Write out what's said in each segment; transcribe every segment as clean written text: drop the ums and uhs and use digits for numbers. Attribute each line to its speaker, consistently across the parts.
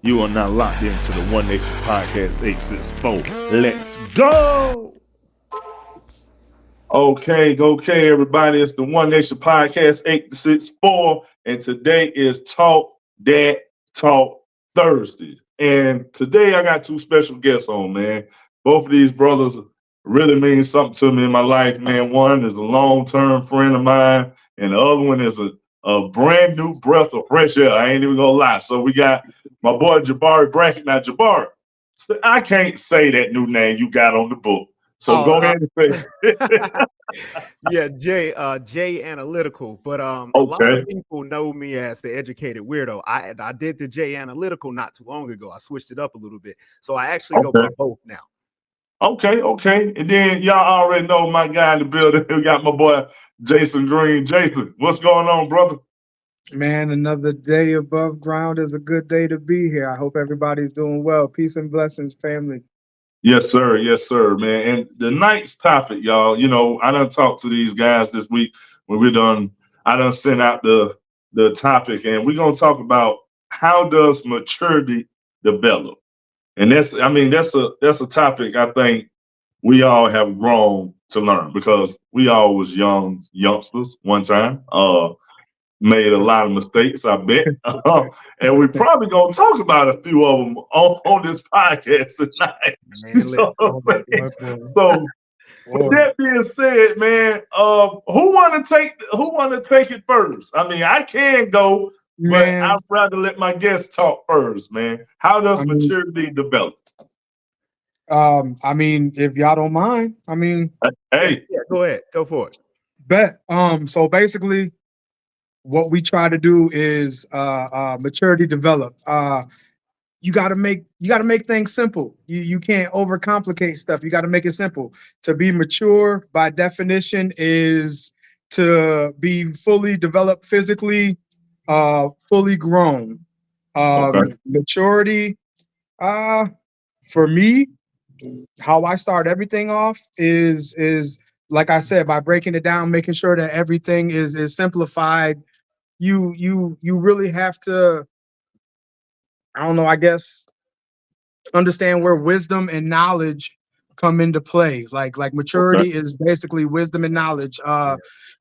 Speaker 1: You are now locked into the One Nation Podcast 864. Let's go! Okay, everybody. It's the One Nation Podcast 864, and today is Dat Talk Thursday. And today I got two special guests on, man. Both of these brothers really mean something to me in my life, man. One is a long-term friend of mine, and the other one is a brand new breath of fresh air. I ain't even gonna lie. So we got my boy Jabari Brackett. Now, Jabari, I can't say that new name you got on the book. So go ahead and say it.
Speaker 2: Yeah, J Analytical, but a lot
Speaker 1: Okay.
Speaker 2: of people know me as the educated weirdo. I did the J Analytical not too long ago. I switched it up a little bit, so I actually go by both now.
Speaker 1: Okay. And then y'all already know my guy in the building. We got my boy Jason Green. Jason, what's going on, brother?
Speaker 3: Man, another day above ground is a good day to be here. I hope everybody's doing well. Peace and blessings, family.
Speaker 1: Yes, sir, man. And the night's topic, y'all. I done talked to these guys this week when I done sent out the topic, and we're gonna talk about how does maturity develop. And that's a topic I think we all have grown to learn because we all was youngsters one time. Made a lot of mistakes, I bet. And we probably gonna talk about a few of them on this podcast tonight.
Speaker 2: Man,
Speaker 1: You know what I'm saying? So with
Speaker 3: Boy.
Speaker 1: that being said, man, who wanna take it first? I mean, I can go, but
Speaker 3: Man,
Speaker 1: I'd rather let my guests talk first, man. How does
Speaker 3: I mean,
Speaker 1: maturity develop?
Speaker 3: if y'all don't mind,
Speaker 1: Hey,
Speaker 2: Yeah, go ahead, go for it.
Speaker 3: bet. So basically, what we try to do is maturity develop. You gotta make things simple. You can't overcomplicate stuff. You gotta make it simple. To be mature, by definition, is to be fully developed physically, fully grown.
Speaker 1: okay,
Speaker 3: Maturity, uh, for me, how I start everything off is like I said, by breaking it down, making sure that everything is simplified. You really have to, I don't know, I guess, understand where wisdom and knowledge come into play. Like
Speaker 1: okay,
Speaker 3: maturity is basically wisdom and knowledge.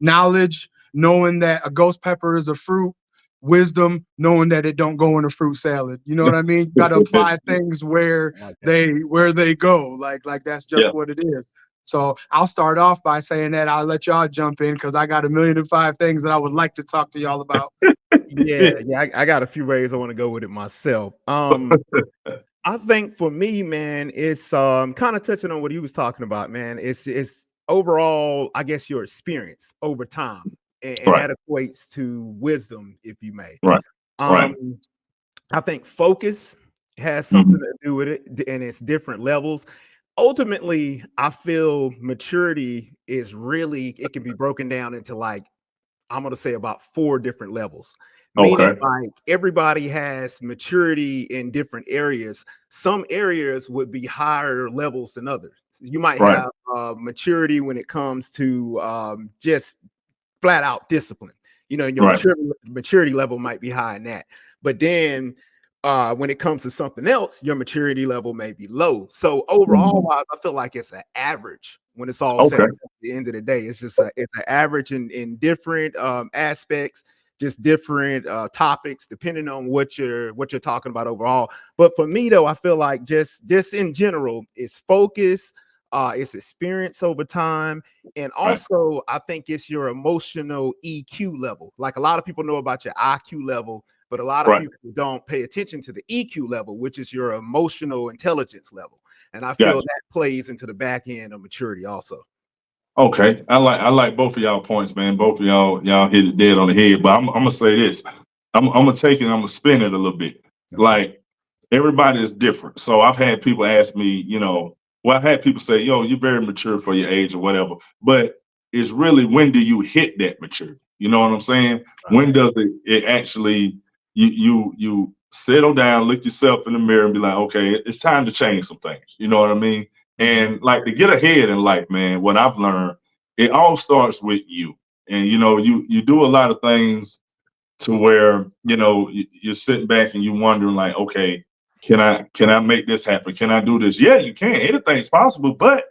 Speaker 3: Knowledge, knowing that a ghost pepper is a fruit. Wisdom, knowing that it don't go in a fruit salad. You know what I mean? You got to apply things where
Speaker 2: I like that.
Speaker 3: they go. Like that's just
Speaker 1: yeah.
Speaker 3: what it is. So I'll start off by saying that. I'll let y'all jump in because I got 1,000,005 things that I would like to talk to y'all about.
Speaker 2: Yeah. I got a few ways I want to go with it myself. I think for me, man, it's kind of touching on what he was talking about, man. It's overall, I guess, your experience over time, and
Speaker 1: Right,
Speaker 2: that equates to wisdom, if you may.
Speaker 1: right, right.
Speaker 2: Um, I think focus has something
Speaker 1: Mhm.
Speaker 2: to do with it, and it's different levels. Ultimately, I feel maturity is really, it can be broken down into, like, I'm going to say about 4 different levels, meaning
Speaker 1: Okay,
Speaker 2: like everybody has maturity in different areas. Some areas would be higher levels than others. You might
Speaker 1: right,
Speaker 2: have maturity when it comes to just flat out discipline. Your
Speaker 1: right.
Speaker 2: maturity level might be high in that. But then when it comes to something else, your maturity level may be low. So overall
Speaker 1: Mhm.
Speaker 2: wise, I feel like it's an average when it's all said
Speaker 1: Okay,
Speaker 2: and done at the end of the day. It's an average in different aspects, just different topics, depending on what you're talking about overall. But for me though, I feel like just in general, it's focus, it's experience over time, and
Speaker 1: right,
Speaker 2: also I think it's your emotional EQ level. Like a lot of people know about your IQ level, but a lot of
Speaker 1: right.
Speaker 2: people don't pay attention to the EQ level, which is your emotional intelligence level. And I feel
Speaker 1: Gotcha.
Speaker 2: that plays into the back end of maturity also.
Speaker 1: Okay, I like both of y'all points, man. Both of y'all hit it dead on the head. But I'm gonna say this. I'm gonna take it. I'm gonna spin it a little bit.
Speaker 2: Okay.
Speaker 1: Like everybody is different. So I've had people ask me, well, I've had people say, "Yo, you're very mature for your age or whatever." But it's really when do you hit that maturity? You know what I'm saying? When
Speaker 2: Right.
Speaker 1: does it actually you settle down, look yourself in the mirror, and be like, okay, it's time to change some things. You know what I mean?
Speaker 2: Mhm.
Speaker 1: And like to get ahead in life, man, what I've learned, it all starts with you. And you do a lot of things to where you're sitting back and you wondering like, okay, Can I make this happen? Can I do this? Yeah, you can. Anything's possible, but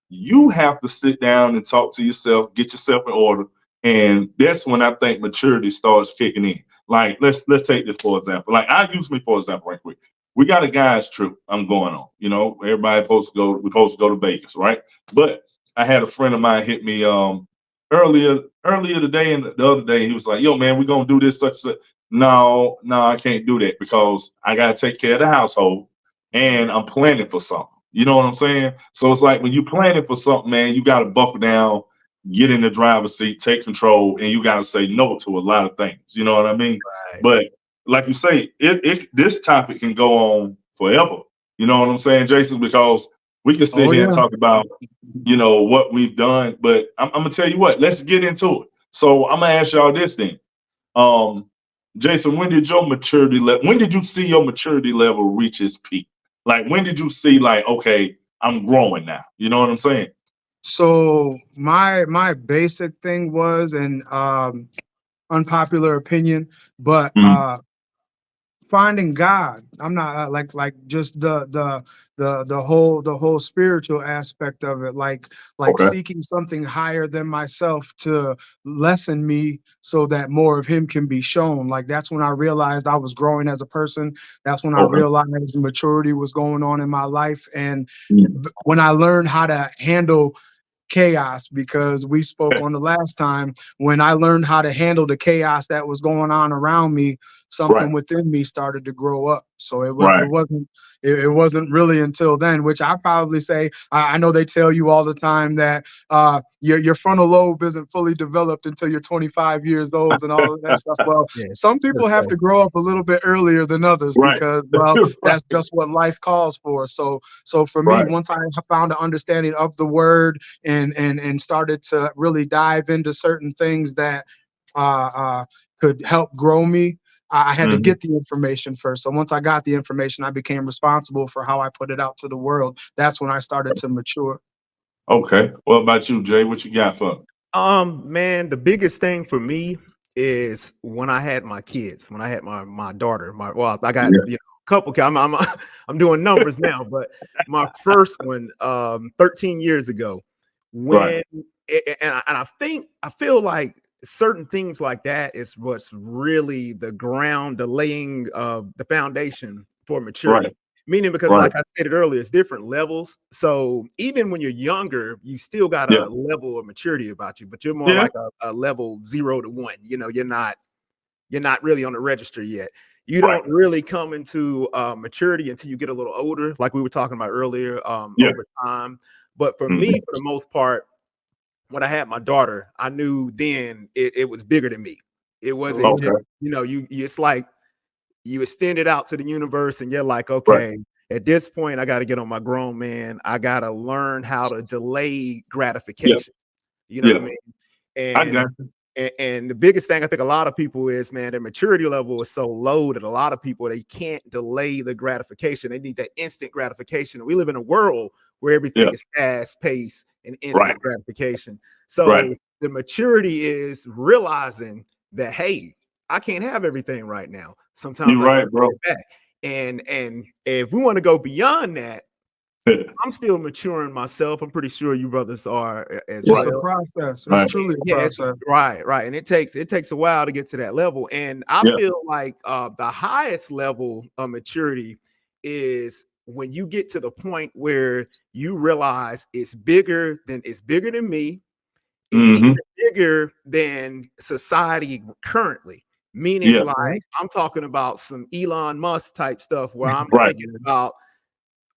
Speaker 1: you have to sit down and talk to yourself, get yourself in order. And that's when I think maturity starts kicking in. Like, let's take this for example. Like, I use me for example right quick. We got a guy's trip I'm going on. You know, everybody we're supposed to go to Vegas, right? But I had a friend of mine hit me earlier today and the other day. He was like, yo, man, we're gonna do this such and such. No, I can't do that because I gotta take care of the household and I'm planning for something. You know what I'm saying? So it's like when you planning for something, man, you got to buckle down, get in the driver's seat, take control, and you got to say no to a lot of things. You know what I mean?
Speaker 2: Right.
Speaker 1: But like you say, this topic can go on forever. You know what I'm saying, Jason? Because we can sit here and talk about, what we've done. But I'm gonna tell you what. Let's get into it. So I'm gonna ask y'all this thing. Jason, when did you see your maturity level reach its peak? Like, when did you see, like, okay, I'm growing now? You know what I'm saying?
Speaker 3: So my basic thing was, and unpopular opinion, but
Speaker 1: Mhm.
Speaker 3: finding God. I'm not like just the whole spiritual aspect of it, like
Speaker 1: Okay.
Speaker 3: seeking something higher than myself to lessen me so that more of him can be shown. Like that's when I realized I was growing as a person. That's when I
Speaker 1: Okay.
Speaker 3: realized maturity was going on in my life. And
Speaker 1: Mhm.
Speaker 3: when I learned how to handle chaos, because we spoke on the last time, when I learned how to handle the chaos that was going on around me,
Speaker 1: Right.
Speaker 3: something within me started to grow up. So
Speaker 1: Right.
Speaker 3: it wasn't really until then, which I probably say, I know they tell you all the time that your frontal lobe isn't fully developed until you're 25 years old and all of that stuff. Well,
Speaker 2: Yeah.
Speaker 3: some people have to grow up a little bit earlier than others
Speaker 1: Right.
Speaker 3: because, well,
Speaker 1: Right.
Speaker 3: that's just what life calls for. So for me,
Speaker 1: Right.
Speaker 3: once I found an understanding of the word and started to really dive into certain things that uh, uh, could help grow me, I had to
Speaker 1: Mhm.
Speaker 3: get the information first. So once I got the information, I became responsible for how I put it out to the world. That's when I started to mature.
Speaker 1: Okay. What about you, Jay? What you got for?
Speaker 2: Man, the biggest thing for me is when I had my kids, when I had my daughter, I got
Speaker 1: Yeah.
Speaker 2: a couple. I'm I'm doing numbers now, but my first one, 13 years ago,
Speaker 1: Right.
Speaker 2: when and I feel like certain things like that is what's really the ground, the laying of the foundation for
Speaker 1: Right.
Speaker 2: maturity. Meaning, because
Speaker 1: Right.
Speaker 2: like I stated earlier, it's different levels. So even when you're younger, you still got
Speaker 1: Yeah.
Speaker 2: a level of maturity about you, but you're more
Speaker 1: Yeah.
Speaker 2: like a level 0 to 1. You're not really on the register yet. You
Speaker 1: Right.
Speaker 2: don't really come into maturity until you get a little older, like we were talking about earlier,
Speaker 1: Yeah.
Speaker 2: over time. But for me,
Speaker 1: Mhm.
Speaker 2: for the most part, when I had my daughter, I knew then it was bigger than me. It wasn't just,
Speaker 1: Okay.
Speaker 2: it's like you extend it out to the universe and you're like,
Speaker 1: Right.
Speaker 2: okay, at this point, I got to get on my grown man. I got to learn how to delay
Speaker 1: Yeah.
Speaker 2: gratification. You know what I
Speaker 1: Yeah.
Speaker 2: mean?
Speaker 1: I
Speaker 2: And
Speaker 1: got you.
Speaker 2: and the biggest thing I think a lot of people is, man, their maturity level is so low that a lot of people, they can't delay the gratification. They need that instant gratification. We live in a world where
Speaker 1: Yeah.
Speaker 2: everything is fast paced and
Speaker 1: Right.
Speaker 2: instant gratification.
Speaker 1: Right.
Speaker 2: So the maturity is realizing that, hey, I can't have everything right now. Sometimes
Speaker 1: You're
Speaker 2: I got
Speaker 1: right,
Speaker 2: to pull
Speaker 1: bro.
Speaker 2: it back. And if we want to go beyond that, I'm still maturing myself. I'm pretty sure you brothers are as
Speaker 3: It's
Speaker 1: Right.
Speaker 3: a
Speaker 2: well.
Speaker 3: process. It's
Speaker 1: Right.
Speaker 3: truly a
Speaker 2: Yeah, it's
Speaker 3: process.
Speaker 2: right. And it takes a while to get to that level. And I
Speaker 1: Yeah.
Speaker 2: feel like the highest level of maturity is when you get to the point where you realize it's bigger than me. It's even
Speaker 1: Hmm.
Speaker 2: bigger than society currently. Meaning,
Speaker 1: Yeah.
Speaker 2: like, I'm talking about some Elon Musk type stuff where I'm
Speaker 1: Right.
Speaker 2: thinking about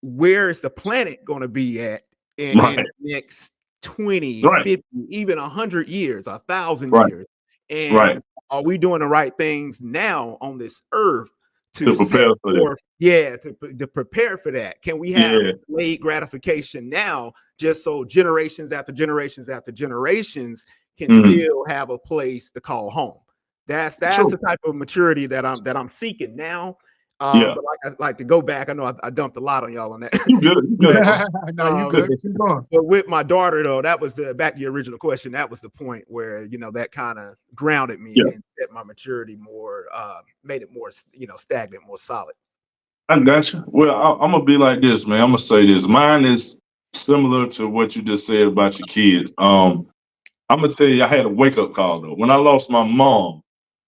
Speaker 2: where is the planet going to be at in
Speaker 1: Right.
Speaker 2: the next 20,
Speaker 1: Right.
Speaker 2: 50, even 100 years, 1,000
Speaker 1: Right.
Speaker 2: years?
Speaker 1: Right.
Speaker 2: And are we doing the right things now on this earth to
Speaker 1: To
Speaker 2: set
Speaker 1: prepare for that.
Speaker 2: forth, to prepare for that? Can we have
Speaker 1: Yeah.
Speaker 2: delayed gratification now just so generations after generations after generations can
Speaker 1: Mhm.
Speaker 2: still have a place to call home? That's
Speaker 1: True.
Speaker 2: the type of maturity that I'm seeking now.
Speaker 1: Yeah.
Speaker 2: But like to go back, I know I dumped a lot on y'all on that.
Speaker 1: You good. You good,
Speaker 2: but
Speaker 1: bro.
Speaker 3: No, you
Speaker 2: um,
Speaker 3: good. Keep going.
Speaker 2: but with my daughter though, that was back to your original question. That was the point where that kind of grounded me
Speaker 1: Yeah.
Speaker 2: and set my maturity more, made it more stagnant, more solid.
Speaker 1: I got you. Well, I'm gonna be like this, man. I'm gonna say this. Mine is similar to what you just said about your kids. I'm gonna tell you, I had a wake up call though. When I lost my mom.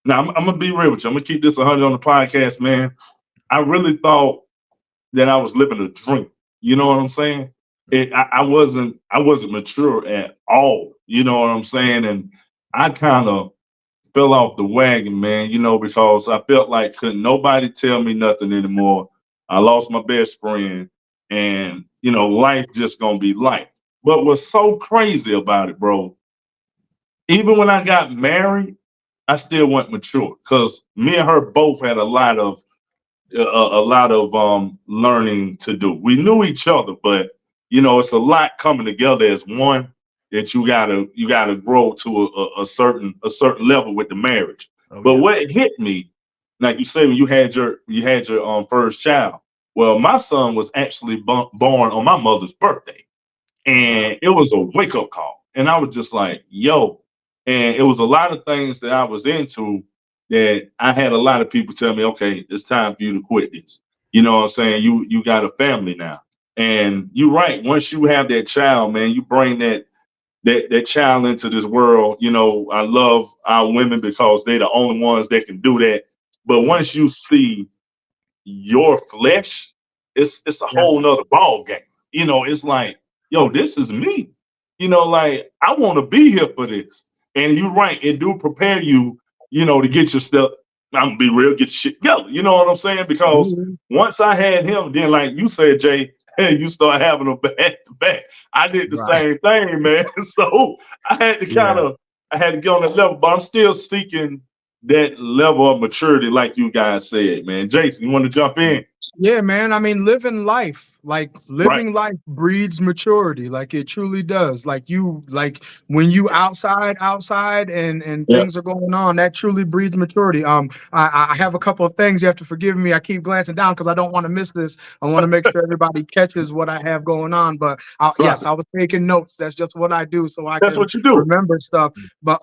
Speaker 1: Now I'm gonna be real with you. I'm gonna keep this 100 on the podcast, man. I really thought that I was living a dream. You know what I'm saying? I wasn't mature at all. You know what I'm saying? And I kind of fell off the wagon, man, because I felt like couldn't nobody tell me nothing anymore. I lost my best friend, and life just gonna be life. But what's so crazy about it, bro, even when I got married, I still wasn't mature because me and her both had a lot of learning to do. We knew each other, but it's a lot coming together as one that you gotta grow to a certain level with the marriage.
Speaker 2: Oh
Speaker 1: But
Speaker 2: yeah.
Speaker 1: what hit me, like you said, when you had your first child. Well, my son was actually born on my mother's birthday, and it was a wake up call. And I was just like, yo. And it was a lot of things that I was into that I had a lot of people tell me, okay, it's time for you to quit this. You know what I'm saying? You got a family now. And you're right. Once you have that child, man, you bring that child into this world. I love our women because they're the only ones that can do that. But once you see your flesh, it's a
Speaker 3: Yeah.
Speaker 1: whole nother ball game. It's like, yo, this is me. Like I want to be here for this. And you're right, it do prepare you, to get your stuff. I'm gonna be real, get your shit together. You know what I'm saying? Because
Speaker 3: Mhm.
Speaker 1: once I had him, then like you said, Jay, hey, you start having them back to back. I did the
Speaker 2: Right.
Speaker 1: same thing, man. So I had to
Speaker 2: Yeah.
Speaker 1: I had to get on that level, but I'm still seeking that level of maturity, like you guys said, man. Jason, you want to jump in?
Speaker 3: Yeah, man. I mean,
Speaker 1: Right.
Speaker 3: living life breeds maturity. Like it truly does. Like when you outside and
Speaker 1: Yeah.
Speaker 3: things are going on, that truly breeds maturity. I have a couple of things. You have to forgive me. I keep glancing down because I don't want to miss this. I want to make sure everybody catches what I have going on. But
Speaker 1: Right.
Speaker 3: yes, I was taking notes. That's just what I do so I
Speaker 1: That's
Speaker 3: can
Speaker 1: what you do.
Speaker 3: remember stuff. But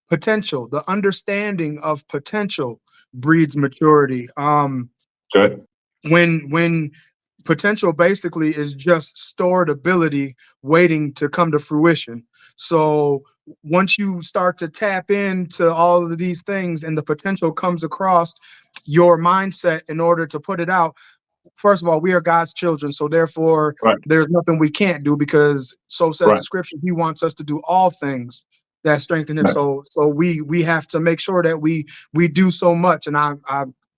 Speaker 3: potential, the understanding of potential breeds maturity.
Speaker 1: Okay.
Speaker 3: When potential basically is just stored ability waiting to come to fruition. So once you start to tap into all of these things and the potential comes across your mindset in order to put it out, first of all, we are God's children, so therefore
Speaker 1: Right.
Speaker 3: there's nothing we can't do, because so says the
Speaker 1: Right.
Speaker 3: scripture, he wants us to do all things that strengthen him.
Speaker 1: Right.
Speaker 3: So we have to make sure that we do so much. And I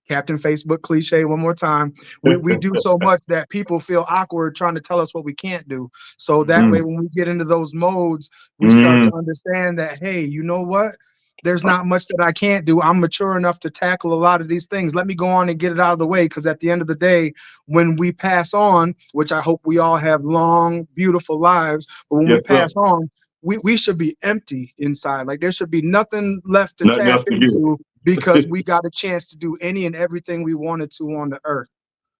Speaker 3: Captain Facebook cliche one more time. We do so much that people feel awkward trying to tell us what we can't do. So that way,
Speaker 1: Mm,
Speaker 3: when we get into those modes, we start
Speaker 1: mm,
Speaker 3: to understand that, hey, you know what? There's not much that I can't do. I'm mature enough to tackle a lot of these things. Let me go on and get it out of the way, because at the end of the day, when we pass on, which I hope we all have long, beautiful lives, but when we
Speaker 1: yes, sir.
Speaker 3: pass on, we should be empty inside. Like there should be nothing left to
Speaker 1: Nothing
Speaker 3: tap
Speaker 1: else to
Speaker 3: into, because
Speaker 1: give.
Speaker 3: we got a chance to do any and everything we wanted to on the earth.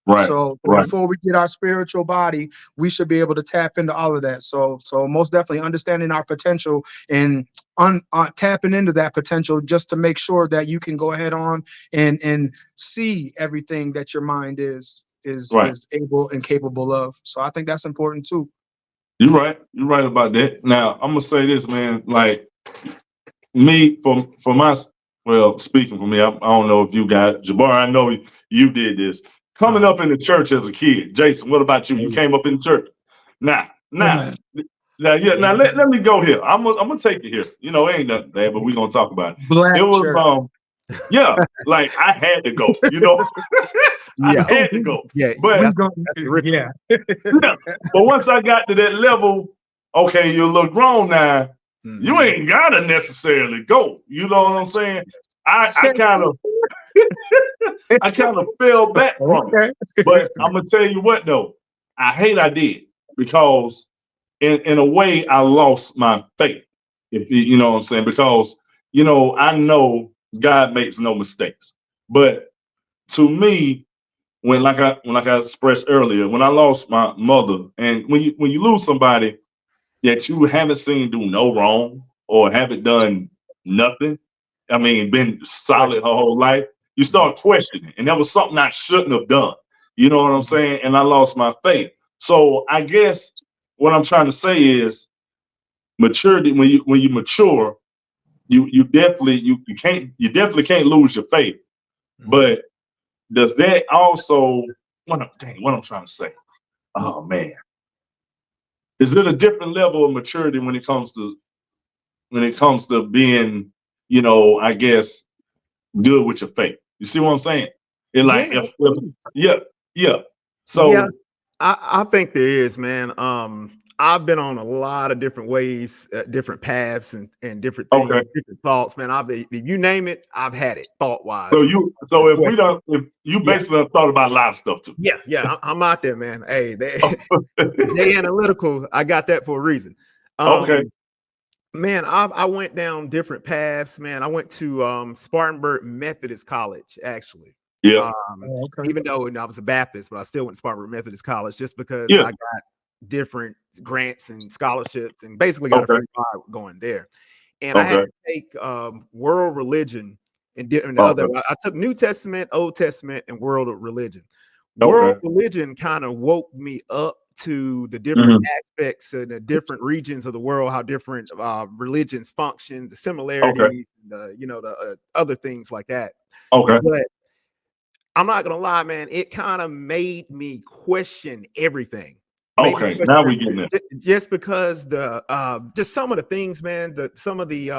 Speaker 1: Right.
Speaker 3: So
Speaker 1: Right.
Speaker 3: before we get our spiritual body, we should be able to tap into all of that. So most definitely understanding our potential and tapping into that potential, just to make sure that you can go ahead on and see everything that your mind
Speaker 1: Right.
Speaker 3: is able and capable of. So I think that's important too.
Speaker 1: You're right. You're right about that. Now I'm gonna say this, man. Like me, for my, well, speaking for me, I don't know if you got Jabbar. I know you did this coming
Speaker 2: Uh-huh.
Speaker 1: up in the church as a kid. Jason, what about you?
Speaker 2: Oh
Speaker 1: You
Speaker 2: yeah.
Speaker 1: came up in the church. Now, now,
Speaker 3: Mhm.
Speaker 1: now, yeah. Now
Speaker 2: Yeah.
Speaker 1: let me go here. I'm gonna take it here. It ain't nothing bad, but we gonna talk about it. It
Speaker 3: Black
Speaker 1: was
Speaker 3: church.
Speaker 1: yeah, like I had to go. I
Speaker 2: Yeah.
Speaker 1: had to go.
Speaker 2: Yeah.
Speaker 1: But
Speaker 3: We
Speaker 2: That's
Speaker 3: go,
Speaker 2: that's the
Speaker 3: yeah.
Speaker 2: ritual.
Speaker 1: yeah, but once I got to that level, okay, you're a little grown now. You
Speaker 2: Mhm.
Speaker 1: ain't gotta necessarily go. You know what I'm saying? I kind of I kind of fell back from it.
Speaker 3: Okay.
Speaker 1: But I'm gonna tell you what though, I did, because in a way I lost my faith. If you know what I'm saying, because I know God makes no mistakes. But to me, when like I expressed earlier, when I lost my mother, and when you lose somebody that you haven't seen do no wrong or haven't done nothing, I mean, been
Speaker 2: Right.
Speaker 1: solid her whole life, You start questioning, and that was something I shouldn't have done. You know what I'm saying? And I lost my faith. So I guess what I'm trying to say is maturity. When you mature, you definitely can't lose your faith. But does that also what I'm trying to say? Oh man, is it a different level of maturity when it comes to being, I guess, good with your faith? You see what I'm saying? It like
Speaker 3: Yeah,
Speaker 1: if yeah, yeah.
Speaker 2: Yeah,
Speaker 1: So
Speaker 2: I think there is, man. I've been on a lot of different ways, different paths, and different
Speaker 1: okay.
Speaker 2: things, different thoughts, man. If you name it, I've had it thought
Speaker 1: So
Speaker 2: wise.
Speaker 1: if you
Speaker 2: Yeah,
Speaker 1: basically have thought about a lot of stuff too.
Speaker 2: yeah, I'm out there, man. Hey, they analytical. I got that for a reason.
Speaker 1: Okay.
Speaker 2: Man, I went down different paths, man. I went to Spartanburg Methodist College, actually.
Speaker 1: Yeah.
Speaker 2: Um,
Speaker 3: okay.
Speaker 2: even though I was a Baptist, but I still went to Spartanburg Methodist College just because
Speaker 1: Yeah.
Speaker 2: I got different grants and scholarships and basically got a
Speaker 1: Okay.
Speaker 2: free ride going there. And I had
Speaker 1: Okay.
Speaker 2: to take world religion and the other.
Speaker 1: Okay.
Speaker 2: I took New Testament, Old Testament, and world religion. World
Speaker 1: Okay.
Speaker 2: religion kind of woke me up to the different
Speaker 1: Mhm.
Speaker 2: aspects and the different regions of the world, how different religions function, the
Speaker 1: Okay.
Speaker 2: similarities, the other things like that.
Speaker 1: Okay.
Speaker 2: But I'm not gonna lie, man, it kind of made me question everything. Made me
Speaker 1: Okay.
Speaker 2: question
Speaker 1: Now we getting
Speaker 2: everything.
Speaker 1: there.
Speaker 2: Just because just some of the things, man, some of the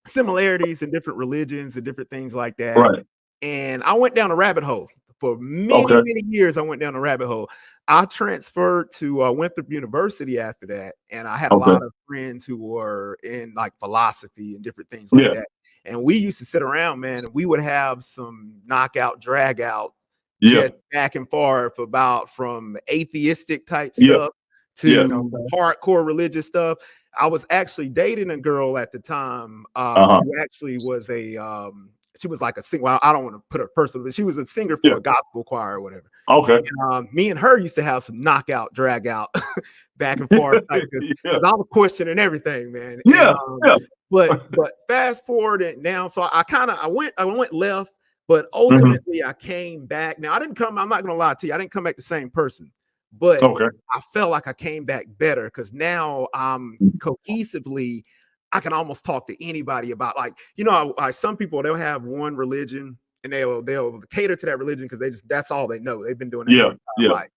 Speaker 2: similarities in different religions and different things like that.
Speaker 1: Right.
Speaker 2: And I went down a rabbit hole for many,
Speaker 1: Okay.
Speaker 2: many years. I went down a rabbit hole. I transferred to Winthrop University after that, and I had a
Speaker 1: Okay.
Speaker 2: lot of friends who were in like philosophy and different things like
Speaker 1: Yeah.
Speaker 2: that. And we used to sit around, man, and we would have some knockout, drag out,
Speaker 1: Yeah.
Speaker 2: just back and forth about from atheistic type
Speaker 1: Yeah.
Speaker 2: stuff
Speaker 1: Yeah.
Speaker 2: to hardcore religious stuff. I was actually dating a girl at the time
Speaker 1: Uh-huh.
Speaker 2: who actually was she was like a singer. Well, I don't want to put her personal, but she was a singer for
Speaker 1: Yeah.
Speaker 2: a gospel choir or whatever.
Speaker 1: Okay.
Speaker 2: And, me and her used to have some knockout, drag out, back and forth type because
Speaker 1: Yeah.
Speaker 2: I was questioning everything, man.
Speaker 1: Yeah.
Speaker 2: And
Speaker 1: Yeah.
Speaker 2: but fast forward it now, so I went left, but
Speaker 1: Mhm.
Speaker 2: ultimately I came back. Now I'm not gonna lie to you, I didn't come back the same person, but
Speaker 1: Okay.
Speaker 2: I felt like I came back better because now I'm cohesively, I can almost talk to anybody about some people they'll have one religion and they'll cater to that religion because that's all they know. They've been doing that their
Speaker 1: Yeah.
Speaker 2: entire
Speaker 1: Yeah.
Speaker 2: life.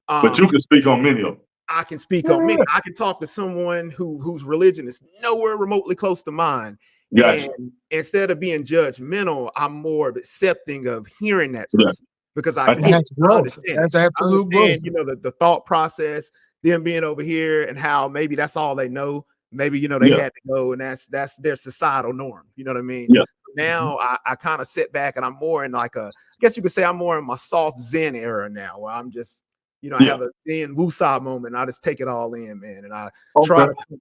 Speaker 1: But you can speak on many of them.
Speaker 2: I can speak on
Speaker 1: Yeah.
Speaker 2: me. I can talk to someone whose religion is nowhere remotely close to mine.
Speaker 1: Gotcha.
Speaker 2: And instead of being judgmental, I'm more accepting of hearing that
Speaker 1: Yeah.
Speaker 2: person because I
Speaker 1: I-
Speaker 2: get it.
Speaker 3: That's
Speaker 2: I
Speaker 3: growth.
Speaker 2: understand
Speaker 3: That's
Speaker 2: it. I
Speaker 3: absolute growth.
Speaker 2: understand, the thought process, them being over here and how maybe that's all they know. Maybe, they
Speaker 1: Yeah.
Speaker 2: had to go and that's their societal norm. You know what I mean?
Speaker 1: Yeah.
Speaker 2: Now I kind of sit back and I'm more in I guess you could say I'm more in my soft Zen era now where I'm just, I
Speaker 1: Yeah.
Speaker 2: have a Zen woosah moment. And I just take it all in, man. And I try
Speaker 1: Okay.
Speaker 2: to come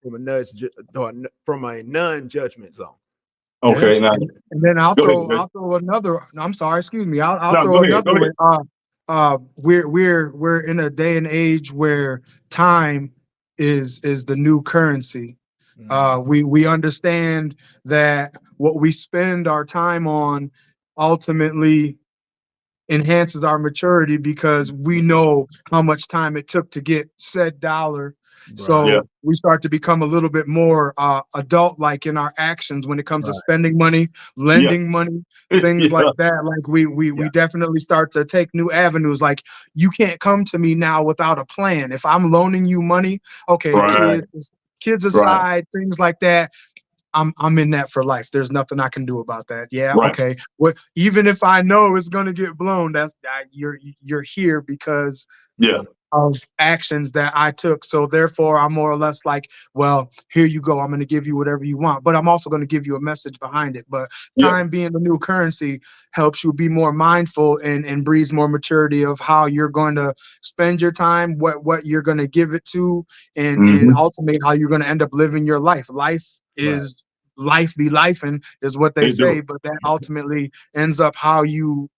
Speaker 2: from a non-judgment zone.
Speaker 1: Okay. Now
Speaker 3: And then I'll
Speaker 1: go ahead,
Speaker 3: throw
Speaker 1: Jay.
Speaker 3: I'll throw another. I'm sorry, excuse me. I'll
Speaker 1: No,
Speaker 3: throw
Speaker 1: go ahead.
Speaker 3: another
Speaker 1: Go ahead.
Speaker 3: one. We're in a day and age where time is the new currency. We understand that what we spend our time on ultimately enhances our maturity because we know how much time it took to get said dollar. So
Speaker 1: Yeah.
Speaker 3: we start to become a little bit more adult-like in our actions when it comes to
Speaker 2: Right.
Speaker 3: spending money, lending money, things
Speaker 1: Yeah.
Speaker 3: like that. Like we
Speaker 2: Yeah.
Speaker 3: definitely start to take new avenues. Like you can't come to me now without a plan. If I'm loaning you money, okay,
Speaker 1: Right.
Speaker 3: kids
Speaker 1: Right.
Speaker 3: aside, things like that. I'm in that for life. There's nothing I can do about that. Yeah,
Speaker 1: Right.
Speaker 3: okay. What even if I know it's gonna get blown, you're here because
Speaker 1: Yeah.
Speaker 3: of actions that I took. So therefore, I'm more or less like, well, here you go. I'm gonna give you whatever you want, but I'm also gonna give you a message behind it. But
Speaker 1: Yeah.
Speaker 3: time being the new currency helps you be more mindful and breeds more maturity of how you're going to spend your time, what you're gonna give it to, and
Speaker 1: Mhm.
Speaker 3: ultimately how you're gonna end up living your life. Life is life be life and is what they
Speaker 1: They do.
Speaker 3: say, but that ultimately ends up how you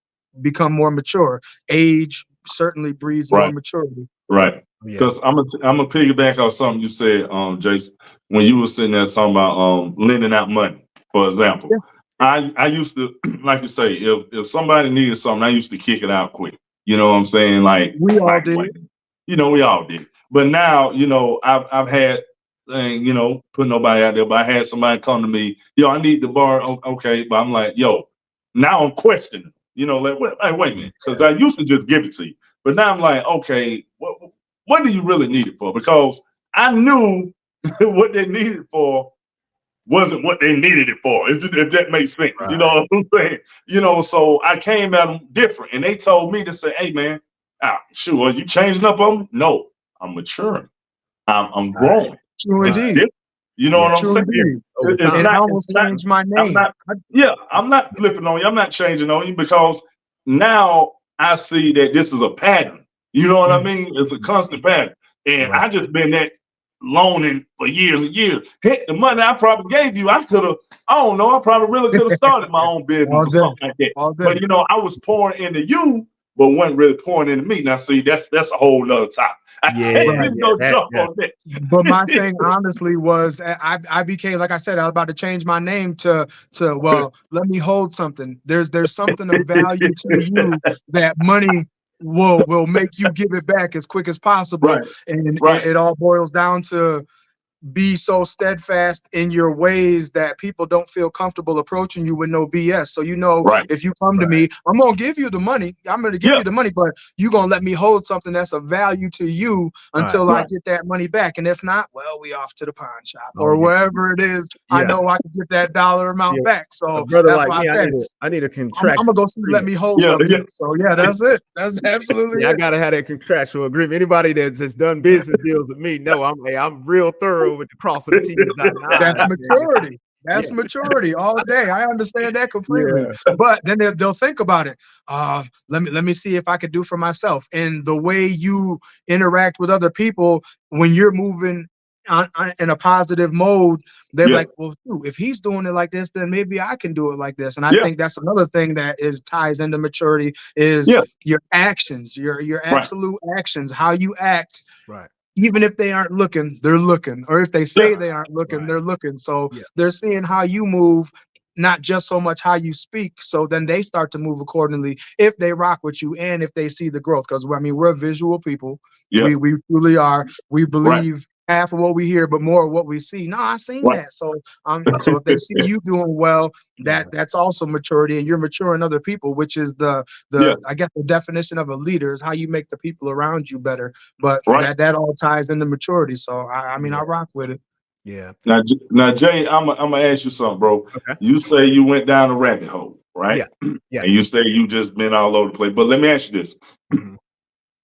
Speaker 3: become more mature. Age certainly breeds more
Speaker 1: Right.
Speaker 3: maturity.
Speaker 1: Right.
Speaker 2: Yeah.
Speaker 1: Because I'm gonna piggyback off something you said, Jason, when you were sitting there talking about lending out money, for example.
Speaker 3: Yeah.
Speaker 1: I used to, like you say, if somebody needed something, I used to kick it out quick. You know what I'm saying?
Speaker 3: We all did.
Speaker 1: You know, we all did. But now, you know, I've had, you know, put nobody out there, but I had somebody come to me, yo, I need to borrow. Okay, but I'm like, yo, now I'm questioning. You know, like, wait a minute, because I used to just give it to you, but now I'm like, okay, what do you really need it for? Because I knew what they needed for wasn't what they needed it for, if that makes sense.
Speaker 2: Right.
Speaker 1: You know what I'm saying? You know, so I came at them different, and they told me to say, hey, man, shoot, are you changing up on me? No, I'm maturing. I'm growing.
Speaker 3: True
Speaker 1: It's
Speaker 3: indeed.
Speaker 1: different. You know what I'm
Speaker 3: True
Speaker 1: saying?
Speaker 3: indeed.
Speaker 1: It's
Speaker 3: It
Speaker 1: not,
Speaker 3: almost changed my
Speaker 1: I'm
Speaker 3: name.
Speaker 1: not, I'm not flipping on you. I'm not changing on you because now I see that this is a pattern. You know what I mean? It's a constant pattern. And I just been that loaning for years and years. Heck, the money I probably gave you, I don't know, I probably really could have started my own business or something like that. But you know, I was pouring into you, but wasn't really pouring into me. Now, see, that's a whole nother topic. I can't go jump on that.
Speaker 3: But my thing, honestly, was I became, like I said, I was about to change my name to well, let me hold something. There's something of value to you that money will make you give it back as quick as possible. And it all boils down to be so steadfast in your ways that people don't feel comfortable approaching you with no BS. So, you know, if you come to me, I'm going to give you the money. I'm going to give you the money, but you're going to let me hold something that's of value to you until I get that money back. And if not, well, we off to the pawn shop or wherever it is. I know I can get that dollar amount back. So
Speaker 2: brother,
Speaker 3: that's
Speaker 2: like
Speaker 3: why
Speaker 2: me,
Speaker 3: I said,
Speaker 2: I need a contract.
Speaker 3: I'm going to go see, let me hold something. So yeah, that's it. That's absolutely it.
Speaker 2: I got to have that contractual agreement. Anybody that's done business deals with me, no, I'm real thorough with the cross of the T's.
Speaker 3: That's maturity. That's maturity all day. I understand that completely. But then they'll think about it. Let me see if I could do for myself. And the way you interact with other people when you're moving in a positive mode, they're like, well, if he's doing it like this, then maybe I can do it like this. And I think that's another thing that ties into maturity is your actions, your absolute actions, how you act.
Speaker 2: Right.
Speaker 3: Even if they aren't looking, they're looking. Or if they say they aren't looking, they're looking. So they're seeing how you move, not just so much how you speak. So then they start to move accordingly if they rock with you and if they see the growth. Because I mean, we're visual people. We truly are. We believe half of what we hear, but more of what we see. No, I seen that. So so if they see you doing well, that's also maturity, and you're maturing other people, which is the I guess the definition of a leader is how you make the people around you better. But that all ties into maturity. So I mean, I rock with it.
Speaker 2: Yeah.
Speaker 1: Now, Jay, I'm gonna ask you something, bro.
Speaker 2: Okay.
Speaker 1: You say you went down a rabbit hole, right?
Speaker 2: Yeah.
Speaker 1: And you say you just been all over the place. But let me ask you this: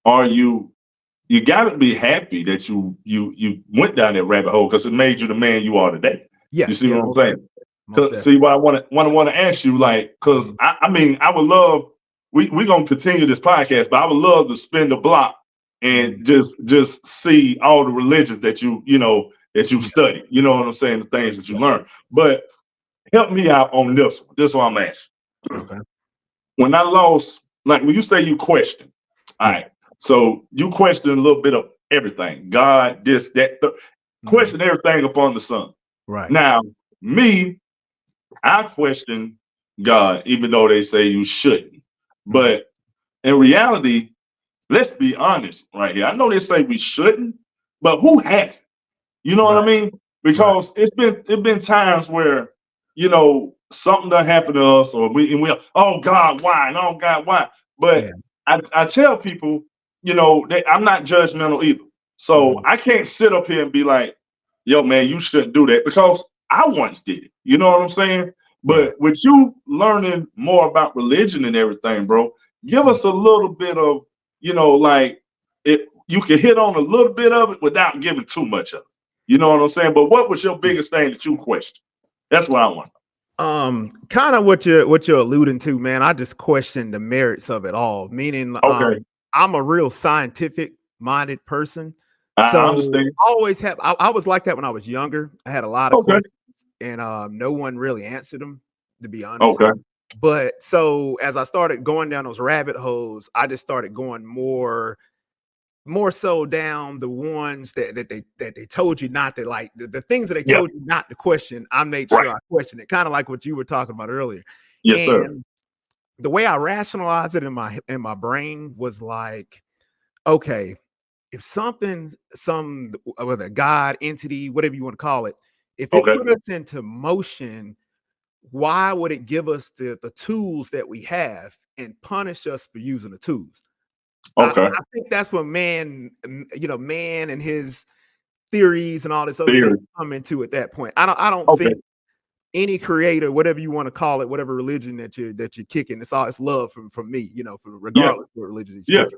Speaker 1: Are you got to be happy that you went down that rabbit hole because it made you the man you are today?
Speaker 2: Yeah.
Speaker 1: You see what I'm saying? See, what I want to ask you, like, because I mean, I would love we gonna continue this podcast, but I would love to spin the block and just see all the religions that you study. You know what I'm saying? The things that you learn. But help me out on this one. This is what I'm asking.
Speaker 2: Okay.
Speaker 1: When I lost, like when you say you question, all right. So you question a little bit of everything. God, this, that, question everything upon the sun.
Speaker 2: Right.
Speaker 1: Now, me, I question God, even though they say you shouldn't. But in reality, let's be honest right here. I know they say we shouldn't, but who hasn't? You know what I mean? Because it's been times where, you know, something done happened to us, or we oh God, why? And oh God, why? But I tell people, you know, I'm not judgmental either. So I can't sit up here and be like, yo, man, you shouldn't do that, because I once did it. You know what I'm saying? But with you learning more about religion and everything, bro, give us a little bit of, you know, like you can hit on a little bit of it without giving too much of it. You know what I'm saying? But what was your biggest thing that you questioned? That's what I want.
Speaker 2: Kind of what you're alluding to, man. I just question the merits of it all. Meaning, I'm a real scientific minded person.
Speaker 1: I understand.
Speaker 2: I always have. I was like that when I was younger. I had a lot of questions, and no one really answered them, to be honest. But so as I started going down those rabbit holes, I just started going more more so down the ones that they told you not to, like the things that they
Speaker 1: Yeah.
Speaker 2: told you not to question. I made
Speaker 1: Right.
Speaker 2: sure I questioned it, kind of like what you were talking about earlier.
Speaker 1: Yes, sir.
Speaker 2: And the way I rationalized it in my brain was like, okay, if something, whether God, entity, whatever you want to call it, if it
Speaker 1: Okay.
Speaker 2: put us into motion, why would it give us the tools that we have and punish us for using the tools?
Speaker 1: Okay.
Speaker 2: I think that's what man and his theories and all this other
Speaker 1: Theory.
Speaker 2: thing come into at that point. I don't
Speaker 1: Okay.
Speaker 2: think any creator, whatever you want to call it, whatever religion that you're kicking, it's love from me, regardless of what religion that you're kicking.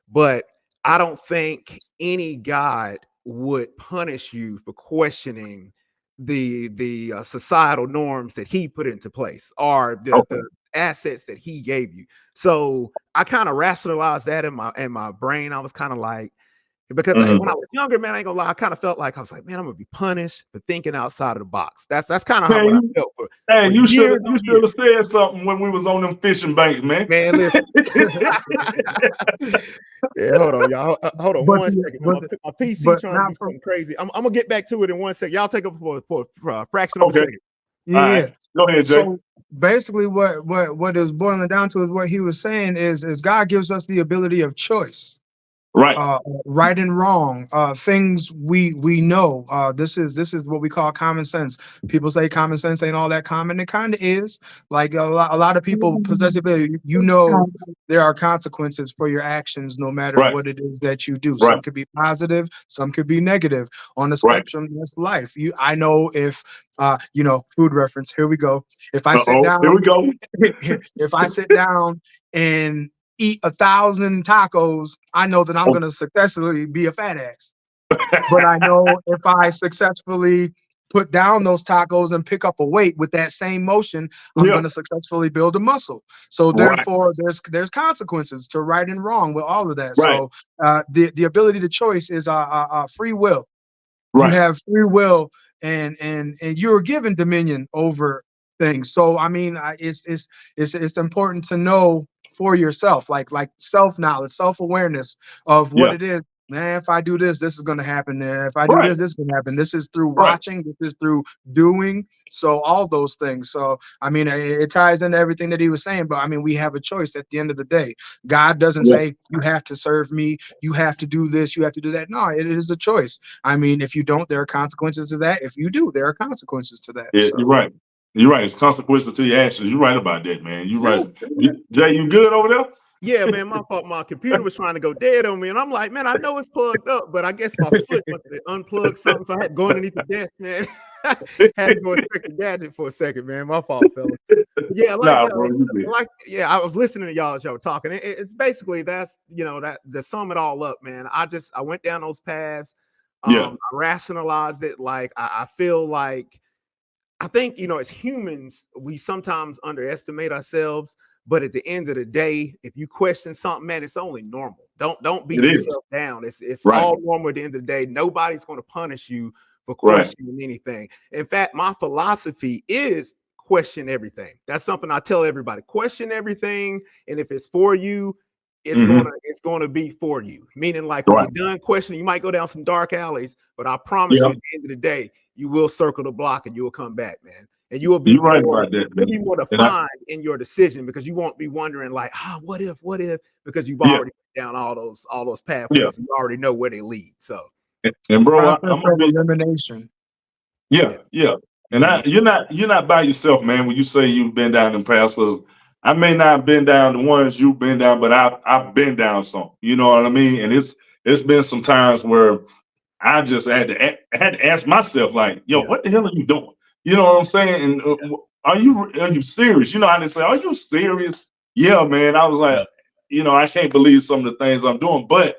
Speaker 2: But I don't think any God would punish you for questioning the societal norms that he put into place or the assets that he gave you. So I kind of rationalized that in my brain. I was kind of like, because when I was younger, man, I ain't gonna lie, I kind of felt like I was like, man, I'm gonna be punished for thinking outside of the box. That's kind of how I felt for
Speaker 1: you should
Speaker 2: years.
Speaker 1: have said something when we was on them fishing banks, man.
Speaker 2: Man, listen. Yeah, hold on, y'all. Hold on 1 second. My PC trying to do something crazy. I'm gonna get back to it in 1 second. Y'all take up for a fraction of a second.
Speaker 3: Yeah.
Speaker 1: Right. Go ahead, Jay.
Speaker 3: So basically, what is boiling down to is what he was saying is God gives us the ability of choice.
Speaker 1: Right.
Speaker 3: Right and wrong, things we know. This is what we call common sense. People say common sense ain't all that common. It kind of is. Like a lot of people possess ability. There are consequences for your actions, no matter
Speaker 1: Right.
Speaker 3: what it is that you do.
Speaker 1: Right.
Speaker 3: Some could be positive, some could be negative. On the spectrum, that's life. I know if food reference. Here we go. If I sit down,
Speaker 1: here we go.
Speaker 3: if I sit down and eat 1,000 tacos, I know that I'm going to successfully be a fat ass. But I know if I successfully put down those tacos and pick up a weight with that same motion, I'm going to successfully build a muscle. So therefore, there's consequences to right and wrong with all of that.
Speaker 1: Right.
Speaker 3: So the ability to choice is free will.
Speaker 1: Right.
Speaker 3: You have free will, and you're given dominion over things. So I mean, it's important to know for yourself, like self-knowledge, self-awareness of what it is. Man, if I do this, this is going to happen. If I do this, this is going to happen. This is through watching. This is through doing. So all those things. So I mean, it ties into everything that he was saying. But I mean, we have a choice at the end of the day. God doesn't say you have to serve me. You have to do this. You have to do that. No, it is a choice. I mean, if you don't, there are consequences to that. If you do, there are consequences to that.
Speaker 1: Yeah,
Speaker 3: so.
Speaker 1: You're right. You're right. It's consequences to your actions. You're right about that, man. You're right. Jay, you good over there?
Speaker 2: Yeah, man, my fault. My computer was trying to go dead on me, and I'm like, man, I know it's plugged up, but I guess my foot must have unplugged something, so I had to go underneath the desk, man. Had to go and check the gadget for a second, man. My fault, fella. Yeah, I was listening to y'all as y'all were talking. It's basically that's that to sum it all up, man. I went down those paths. I rationalized it. Like I feel like I think as humans, we sometimes underestimate ourselves. But at the end of the day, if you question something, man, it's only normal. Don't beat yourself down. It's all normal at the end of the day. Nobody's going to punish you for questioning anything. In fact, my philosophy is question everything. That's something I tell everybody. Question everything, and if it's for you, it's gonna be for you. Meaning, like when you're done questioning, you might go down some dark alleys, but I promise you, at the end of the day, you will circle the block and you will come back, man. And you will be more defined in your decision because you won't be wondering like, what if? Because you've already been down all those pathways. You already know where they lead. So,
Speaker 1: and bro, I'm
Speaker 3: gonna be elimination.
Speaker 1: Yeah. And you're not by yourself, man. When you say you've been down the paths, because I may not have been down the ones you've been down, but I've been down some. You know what I mean? And it's been some times where I just had to ask myself, like, yo, what the hell are you doing? You know what I'm saying? And are you serious? You know how they say, are you serious? Yeah, man. I was like, I can't believe some of the things I'm doing. But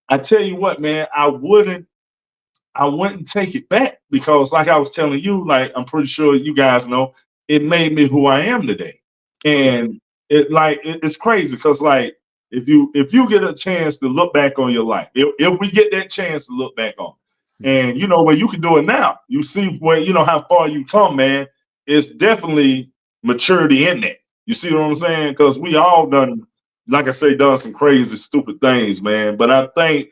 Speaker 1: I tell you what, man, I wouldn't take it back because, like I was telling you, like I'm pretty sure you guys know, it made me who I am today. And it's crazy because like if you get a chance to look back on your life, if we get that chance to look back on, and when you can do it now, you see where how far you come, man. It's definitely maturity in that. You see what I'm saying? Because we all done, like I say, done some crazy, stupid things, man. But I think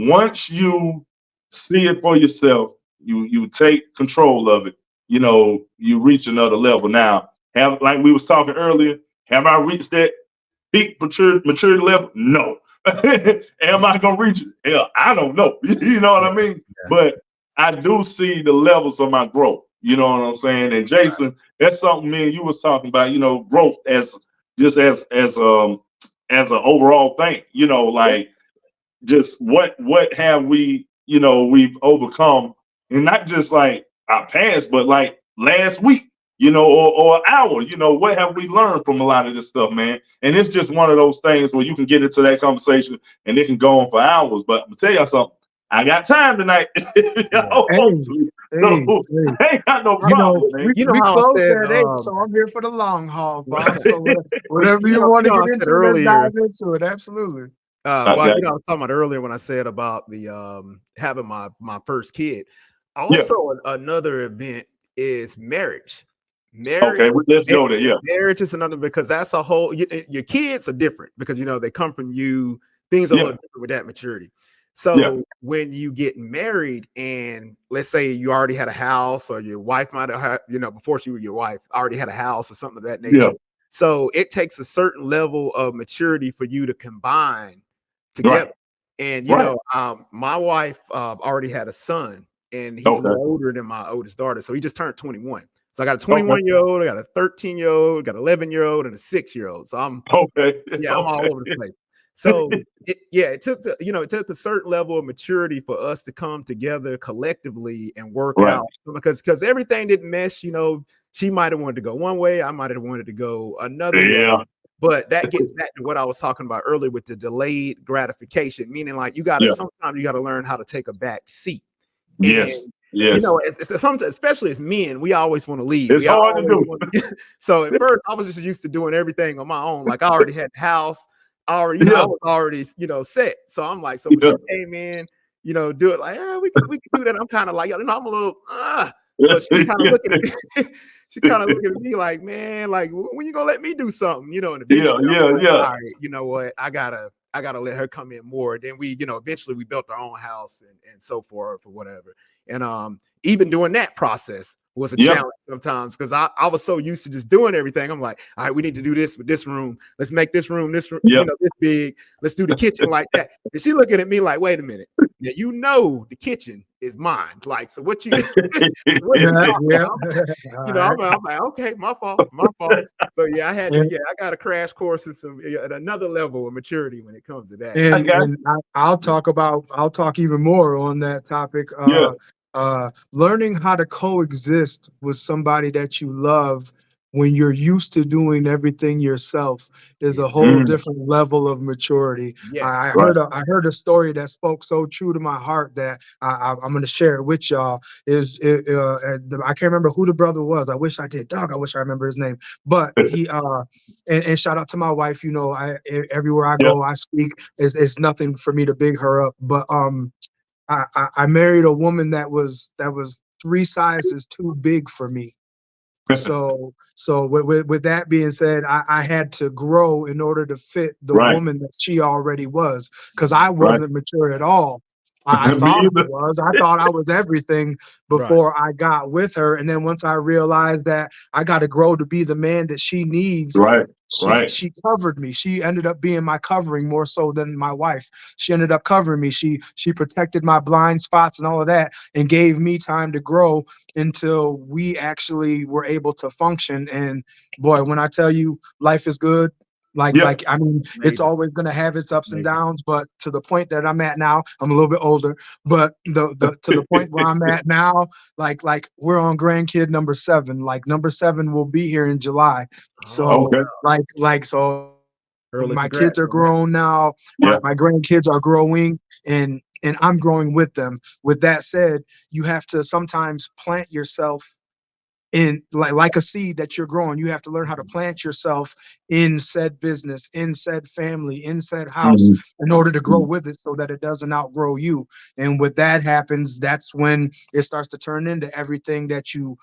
Speaker 1: once you see it for yourself, you take control of it. You know, you reach another level. Now, have like we was talking earlier, have I reached that peak maturity level? No. Am I gonna reach it? Hell, I don't know. You know what I mean?
Speaker 2: Yeah.
Speaker 1: But I do see the levels of my growth. You know what I'm saying? And Jason, that's something me and you was talking about. You know, growth as just as an overall thing. You know, like just what have we, you know, we've overcome, and not just like our past, but like last week, you know, or an hour, you know, what have we learned from a lot of this stuff, man? And it's just one of those things where you can get into that conversation and it can go on for hours. But I'm gonna tell y'all something, I got time tonight. Y'all want to. So I ain't got no
Speaker 3: You know,
Speaker 1: problem, man.
Speaker 2: You know
Speaker 3: we
Speaker 2: how I
Speaker 3: close
Speaker 2: said,
Speaker 3: at 8, so I'm here for the long haul, boss. So
Speaker 2: well,
Speaker 3: whatever
Speaker 2: you
Speaker 3: you
Speaker 2: know,
Speaker 3: want to
Speaker 2: how
Speaker 3: get
Speaker 2: I said
Speaker 3: into, let's
Speaker 2: earlier,
Speaker 3: dive into it. Absolutely.
Speaker 1: I
Speaker 2: well,
Speaker 1: got
Speaker 2: you know, I was talking about earlier when I said about the having my first kid.
Speaker 1: Yeah.
Speaker 2: Also, another event is marriage. Marriage,
Speaker 1: Okay, let's go there. Yeah.
Speaker 2: marriage is another, because that's a whole. Your kids are different because you know they come from you. Things are a
Speaker 1: Yeah.
Speaker 2: little different with that maturity.
Speaker 1: Yeah.
Speaker 2: So when you get married, and let's say you already had a house, or your wife might have, you know, before she was your wife, already had a house or something of that nature.
Speaker 1: Yeah.
Speaker 2: So it takes a certain level of maturity for you to combine together.
Speaker 1: Right.
Speaker 2: And you
Speaker 1: Right.
Speaker 2: know, my wife already had a son, and he's a
Speaker 1: Okay.
Speaker 2: little older than my oldest daughter. So he just turned 21. So I got a
Speaker 1: Okay.
Speaker 2: 21-year-old, I got a 13-year-old, got an 11-year-old, and a 6-year-old. So I'm
Speaker 1: Okay.
Speaker 2: I'm all
Speaker 1: Okay.
Speaker 2: over the place. So it took it took a certain level of maturity for us to come together collectively and work
Speaker 1: Right.
Speaker 2: out, because everything didn't mesh. You know, she might have wanted to go one way, I might have wanted to go another way.
Speaker 1: Yeah.
Speaker 2: But that gets back to what I was talking about earlier with the delayed gratification, meaning like
Speaker 1: Yeah.
Speaker 2: sometimes you got to learn how to take a back seat. And
Speaker 1: Yes. Yes.
Speaker 2: you know, it's sometimes, especially as men, we always want to lead.
Speaker 1: It's
Speaker 2: We
Speaker 1: hard to
Speaker 2: always
Speaker 1: do.
Speaker 2: want to, so at first I was just used to doing everything on my own. Like I already had the house, I already, I
Speaker 1: Yeah.
Speaker 2: was already, set. So I'm like, so when
Speaker 1: Yeah.
Speaker 2: she came in, do it like, we can do that. I'm kind of like, I'm a little, so she kind of looking at me, she kind of looking at me like, man, like when you gonna let me do something, and
Speaker 1: Yeah.
Speaker 2: eventually I'm
Speaker 1: Yeah.
Speaker 2: like,
Speaker 1: Yeah.
Speaker 2: all right, you know what, I gotta let her come in more. Then we, eventually we built our own house and so forth or whatever. And even doing that process was a
Speaker 1: Yeah.
Speaker 2: challenge sometimes, because I was so used to just doing everything. I'm like, all right, we need to do this with this room. Let's make this room this
Speaker 1: Yeah.
Speaker 2: this big. Let's do the kitchen like that. And she looking at me like, wait a minute. Now the kitchen is mine. Like, so what you what you
Speaker 3: Yeah,
Speaker 2: talking
Speaker 3: yeah.
Speaker 2: about?
Speaker 3: All right.
Speaker 2: I'm like, okay, my fault. So yeah,
Speaker 3: And,
Speaker 2: I got a crash course in some at another level of maturity when it comes to that.
Speaker 1: I
Speaker 3: and
Speaker 1: got.
Speaker 3: and I'll talk even more on that topic.
Speaker 1: Yeah.
Speaker 3: Learning how to coexist with somebody that you love when you're used to doing everything yourself is
Speaker 2: Yeah.
Speaker 3: a whole different level of maturity.
Speaker 2: Yes.
Speaker 3: I
Speaker 1: Right.
Speaker 3: heard a story that spoke so true to my heart that I'm going to share it with y'all. I can't remember who the brother was. I wish I did. Dog, I wish I remember his name. But he and shout out to my wife. Everywhere I
Speaker 1: Yeah.
Speaker 3: go, I speak. It's nothing for me to big her up. But I married a woman that was 3 sizes too big for me. So with that being said, I had to grow in order to fit the
Speaker 1: Right.
Speaker 3: woman that she already was, because I
Speaker 1: Right.
Speaker 3: wasn't mature at all. I
Speaker 1: Me
Speaker 3: thought I
Speaker 1: either.
Speaker 3: was. I thought I was everything
Speaker 2: Right.
Speaker 3: before I got with her. And then once I realized that I got to grow to be the man that she needs,
Speaker 1: Right.
Speaker 3: she
Speaker 1: Right.
Speaker 3: she covered me. She ended up being my covering more so than my wife. She ended up covering me. She protected my blind spots and all of that, and gave me time to grow until we actually were able to function. And boy, when I tell you life is good,
Speaker 1: Yeah.
Speaker 3: I mean, it's
Speaker 2: Amazing.
Speaker 3: always going to have its ups and
Speaker 2: Amazing.
Speaker 3: downs, but to the point that I'm at now, I'm a little bit older, but the to the point where I'm at now, like we're on grandkid number 7. Like number 7 will be here in July.
Speaker 2: Oh,
Speaker 3: So
Speaker 1: Okay.
Speaker 3: so
Speaker 2: early
Speaker 3: my kids
Speaker 2: congrats
Speaker 3: are
Speaker 2: on that.
Speaker 3: grown now.
Speaker 1: Yeah.
Speaker 3: My grandkids are growing, and I'm growing with them. With that said, you have to sometimes plant yourself in like a seed that you're growing. You have to learn how to plant yourself in said business, in said family, in said house,
Speaker 1: Mhm.
Speaker 3: in order to grow with it so that it doesn't outgrow you. And when that happens, that's when it starts to turn into everything that you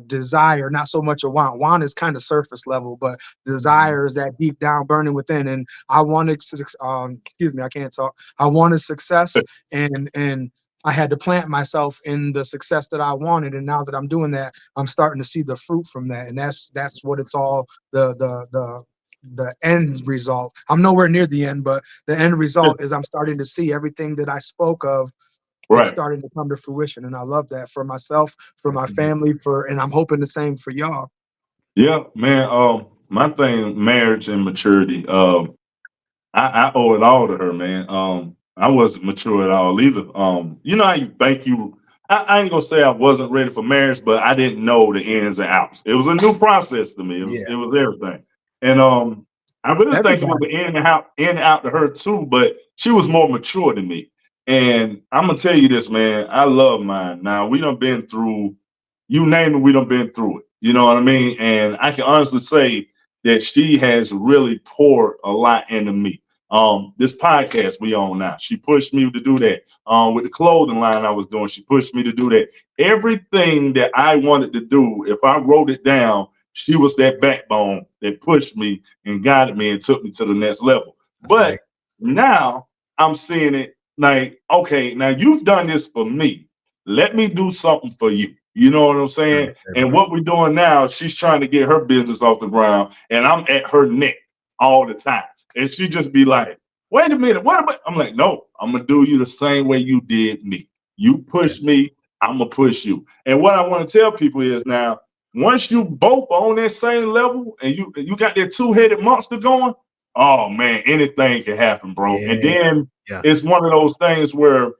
Speaker 3: desire, not so much a want. Want is kind of surface level, but desire is that deep down burning within. And I wanted, excuse me, I can't talk. I wanted success, and I had to plant myself in the success that I wanted. And now that I'm doing that, I'm starting to see the fruit from that. And that's what it's all, the end result. I'm nowhere near the end, but the end result is I'm starting to see everything that I spoke of. It's
Speaker 1: Right.
Speaker 3: starting to come to fruition. And I love that for myself, for my
Speaker 2: That's amazing.
Speaker 3: family, and I'm hoping the same for y'all.
Speaker 1: Yeah, man. My thing, marriage and maturity. I owe it all to her, man. I wasn't mature at all either. You know how you think you. I ain't gonna say I wasn't ready for marriage, but I didn't know the ins and outs. It was a new process to me.
Speaker 2: Yeah.
Speaker 1: It was everything, and I really think it was
Speaker 3: Everybody.
Speaker 1: the in and out to her too. But she was more mature than me, and I'm gonna tell you this, man. I love mine. Now we done been through, you name it, we done been through it. You know what I mean? And I can honestly say that she has really poured a lot into me. This podcast we on now, she pushed me to do that. With the clothing line I was doing, she pushed me to do that. Everything that I wanted to do, if I wrote it down, she was that backbone that pushed me and guided me and took me to the next level.
Speaker 2: That's amazing.
Speaker 1: But now I'm seeing it like, okay, now you've done this for me. Let me do something for you. You know what I'm saying? And what we're doing now, she's trying to get her business off the ground, and I'm at her neck all the time. And she just be like, wait a minute, what am I? I'm like, no, I'm gonna do you the same way you did me. You push me, I'm gonna push you. And what I want to tell people is now, once you both are on that same level and you got that two-headed monster going, oh man, anything can happen, bro. And
Speaker 2: Yeah.
Speaker 1: then
Speaker 2: Yeah.
Speaker 1: it's one of those things where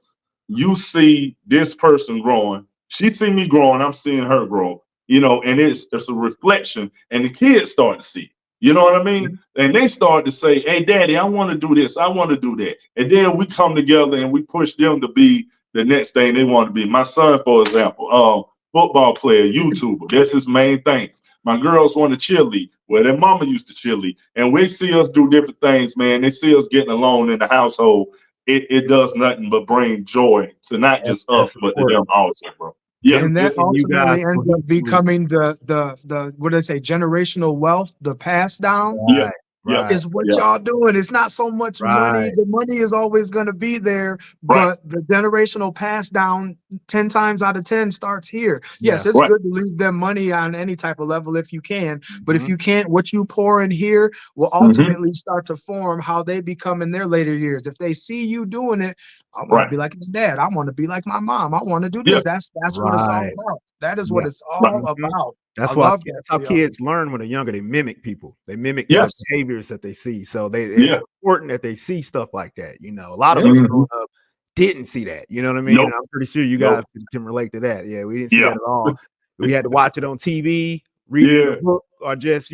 Speaker 1: you see this person growing, she see me growing, I'm seeing her grow, you know, and it's a reflection, and the kids start to see it. You know what I mean? And they start to say, hey, daddy, I want to do this. I want to do that. And then we come together and we push them to be the next thing they want to be. My son, for example, football player, YouTuber. That's his main thing. My girls want to cheerlead. Well, their mama used to cheerlead. And we see us do different things, man. They see us getting along in the household. It does nothing but bring joy to not just us,
Speaker 2: That's
Speaker 1: but to them
Speaker 2: important.
Speaker 1: also, bro. Yeah.
Speaker 3: And that
Speaker 2: Just seeing you guys
Speaker 3: ultimately ends up
Speaker 2: cohesively.
Speaker 3: becoming the what do they say, generational wealth, the pass down.
Speaker 1: Yeah.
Speaker 2: Right.
Speaker 1: Yeah.
Speaker 2: Right.
Speaker 3: Is what
Speaker 1: Yeah.
Speaker 3: y'all doing. It's not so much money.
Speaker 2: Right.
Speaker 3: The money is always going to be there,
Speaker 1: Right.
Speaker 3: but the generational pass down 10 times out of 10 starts here. Yes,
Speaker 2: Yeah.
Speaker 3: it's
Speaker 1: Right.
Speaker 3: good to leave them money on any type of level if you can, but if
Speaker 2: Mhm.
Speaker 3: you can't, what you pour in here will
Speaker 1: Mm-hmm.
Speaker 3: ultimately start to form how they become in their later years. If they see you doing it, I want to
Speaker 1: Right.
Speaker 3: be like my dad. I want to be like my mom. I want to do
Speaker 1: Yeah.
Speaker 3: this. That's what it's all
Speaker 2: Right.
Speaker 3: about. That is what
Speaker 2: Yeah.
Speaker 3: it's
Speaker 1: Right.
Speaker 3: all about.
Speaker 2: That's
Speaker 3: I
Speaker 2: why
Speaker 3: love that
Speaker 2: that's how
Speaker 3: for y'all.
Speaker 2: kids learn when they're younger. They mimic people. They mimic the
Speaker 1: Yes.
Speaker 2: behaviors that they see. So it's
Speaker 1: Yeah.
Speaker 2: important that they see stuff like that. You know, a lot of
Speaker 3: Yeah.
Speaker 2: us
Speaker 1: Mhm.
Speaker 2: growing up didn't see that. You know what I mean?
Speaker 1: Nope.
Speaker 2: And I'm pretty sure you
Speaker 1: Nope.
Speaker 2: guys can relate to that. Yeah, we didn't see
Speaker 1: Yeah.
Speaker 2: that at all. We had to watch it on TV, read it in
Speaker 1: Yeah.
Speaker 2: a book, or just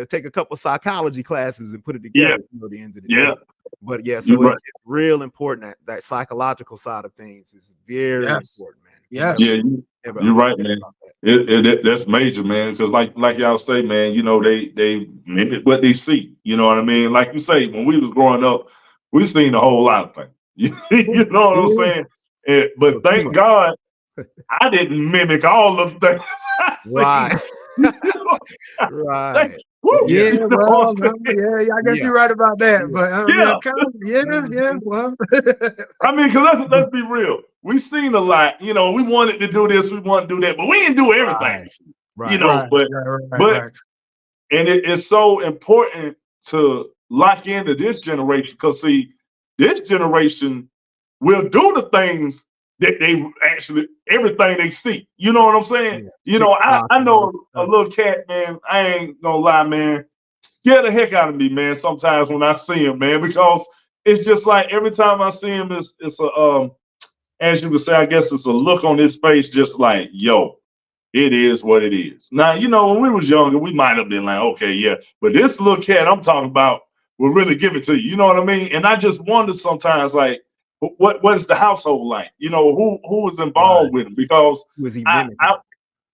Speaker 2: take a couple psychology classes and put it
Speaker 1: Yeah.
Speaker 2: together. At the end of the
Speaker 1: Yeah.
Speaker 2: day. But yeah,
Speaker 1: You're
Speaker 2: so
Speaker 1: right.
Speaker 2: it's real important that psychological side of things is very
Speaker 3: Yes.
Speaker 2: important, man.
Speaker 3: Yes.
Speaker 1: Yeah.
Speaker 2: Never
Speaker 1: You're right,
Speaker 2: understand
Speaker 1: man.
Speaker 2: about that.
Speaker 1: That's major, man. Because like y'all say, man, you know, they mimic what they see. You know what I mean? Like you say, when we was growing up, we seen a whole lot of things. You know what I'm saying? But
Speaker 2: So too
Speaker 1: thank
Speaker 2: much.
Speaker 1: God I didn't mimic all of the things I
Speaker 2: Right.
Speaker 1: seen. You know?
Speaker 2: Right.
Speaker 1: Woo,
Speaker 2: Yeah.
Speaker 3: Yeah,
Speaker 1: you know what
Speaker 3: well,
Speaker 1: I'm saying?
Speaker 3: yeah, I guess
Speaker 2: Yeah.
Speaker 3: you're right about that.
Speaker 2: Yeah.
Speaker 3: But
Speaker 1: Yeah.
Speaker 3: yeah, well,
Speaker 1: I mean, because let's be real. We seen a lot. You know, we wanted to do this, we want to do that, but we didn't do everything.
Speaker 2: Right.
Speaker 1: You
Speaker 2: Right.
Speaker 1: know,
Speaker 3: right,
Speaker 1: but
Speaker 3: right.
Speaker 1: and it is so important to lock into this generation because see, this generation will do the things that they actually everything they see. You know what I'm saying?
Speaker 2: Yeah.
Speaker 1: You know,
Speaker 2: TikTok
Speaker 1: I
Speaker 2: and all
Speaker 1: know
Speaker 2: this
Speaker 1: a
Speaker 2: stuff.
Speaker 1: little cat, man. I ain't gonna lie, man. Scare the heck out of me, man. Sometimes when I see him, man, because it's just like every time I see him, it's a as you would say, I guess it's a look on his face, just like, yo, it is what it is. Now, you know, when we was younger, we might have been like, okay, yeah, but this little cat I'm talking about will really give it to you. You know what I mean? And I just wonder sometimes, like, what is the household like? You know, who is
Speaker 2: Right.
Speaker 1: involved with him? Because
Speaker 2: Who is he
Speaker 1: I
Speaker 2: mimicking?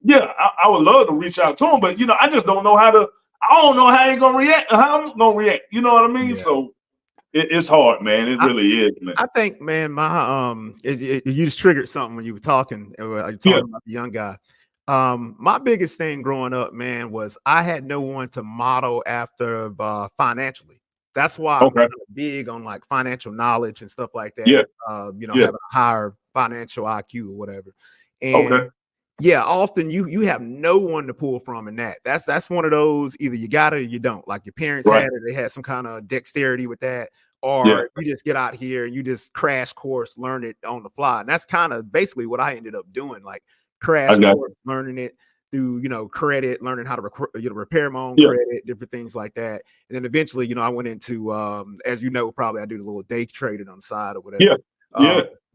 Speaker 1: yeah, I would love to reach out to him, but I just don't know how to. I don't know how he gonna react. How I'm gonna react. You know what I mean?
Speaker 2: Yeah.
Speaker 1: So it's hard, man. It really is, man.
Speaker 2: I think, man, you just triggered something when you were talking. About the young guy. My biggest thing growing up, man, was I had no one to model after financially. That's why I'm kind of big on like financial knowledge and stuff like that.
Speaker 1: Yeah.
Speaker 2: Having a higher financial IQ or whatever. And often you have no one to pull from in that. That's one of those, either you got it or you don't. Like your parents had it, they had some kind of dexterity with that, or you just get out here and you just crash course, learn it on the fly. And that's kind of basically what I ended up doing, like crash course, learning it through, credit, learning how to repair my own credit, different things like that. And then eventually, I went into, as probably I do the little day trading on the side or whatever.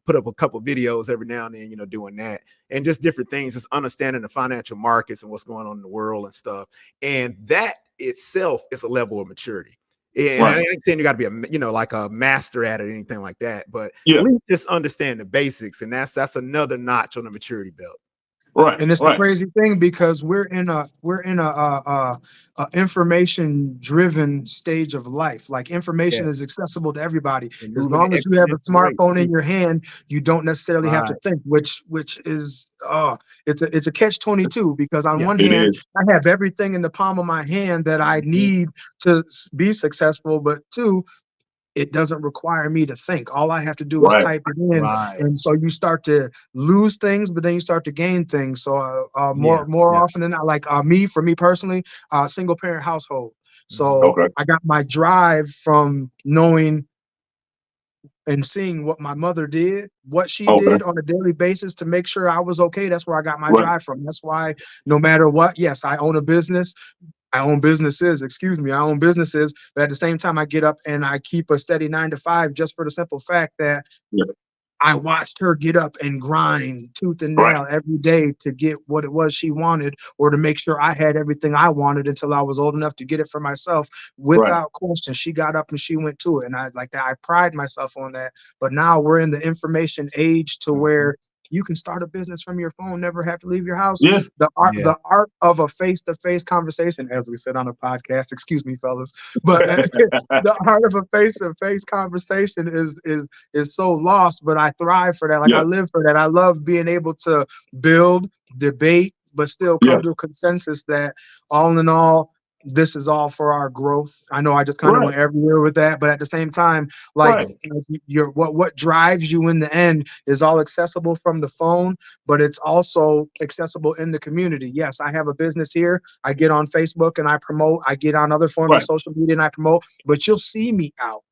Speaker 2: Put up a couple videos every now and then, doing that, and just different things, just understanding the financial markets and what's going on in the world and stuff. And that itself is a level of maturity. And I ain't saying you got to be like a master at it or anything like that, but at least just understand the basics, and that's another notch on the maturity belt.
Speaker 1: Right.
Speaker 3: And it's a crazy thing because we're in a information driven stage of life. Like information is accessible to everybody. As long as you have a smartphone in your hand, you don't necessarily have to think, which is it's a catch-22, because on one hand, I have everything in the palm of my hand that I need to be successful, but two, it doesn't require me to think. All I have to do is type it in. And so you start to lose things, but then you start to gain things. So more often than not, like for me personally, single parent household. So I got my drive from knowing and seeing what my mother did, what she did on a daily basis to make sure I was okay. That's where I got my drive from. That's why no matter what, yes, I own a business. I own businesses, but at the same time, I get up and I keep a steady 9 to 5, just for the simple fact that I watched her get up and grind tooth and nail every day to get what it was she wanted, or to make sure I had everything I wanted until I was old enough to get it for myself. Without question, she got up and she went to it. And I pride myself on that. But now we're in the information age to where you can start a business from your phone, never have to leave your house. The art of a face-to-face conversation, as we said on a podcast, excuse me, fellas, but the art of a face-to-face conversation is so lost, but I thrive for that. Like I live for that. I love being able to build, debate, but still come to a consensus that all in all, this is all for our growth. I know I just kind of went everywhere with that, but at the same time, like what drives you in the end is all accessible from the phone, but it's also accessible in the community. Yes, I have a business here. I get on Facebook and I promote. I get on other forms of social media and I promote, but you'll see me out.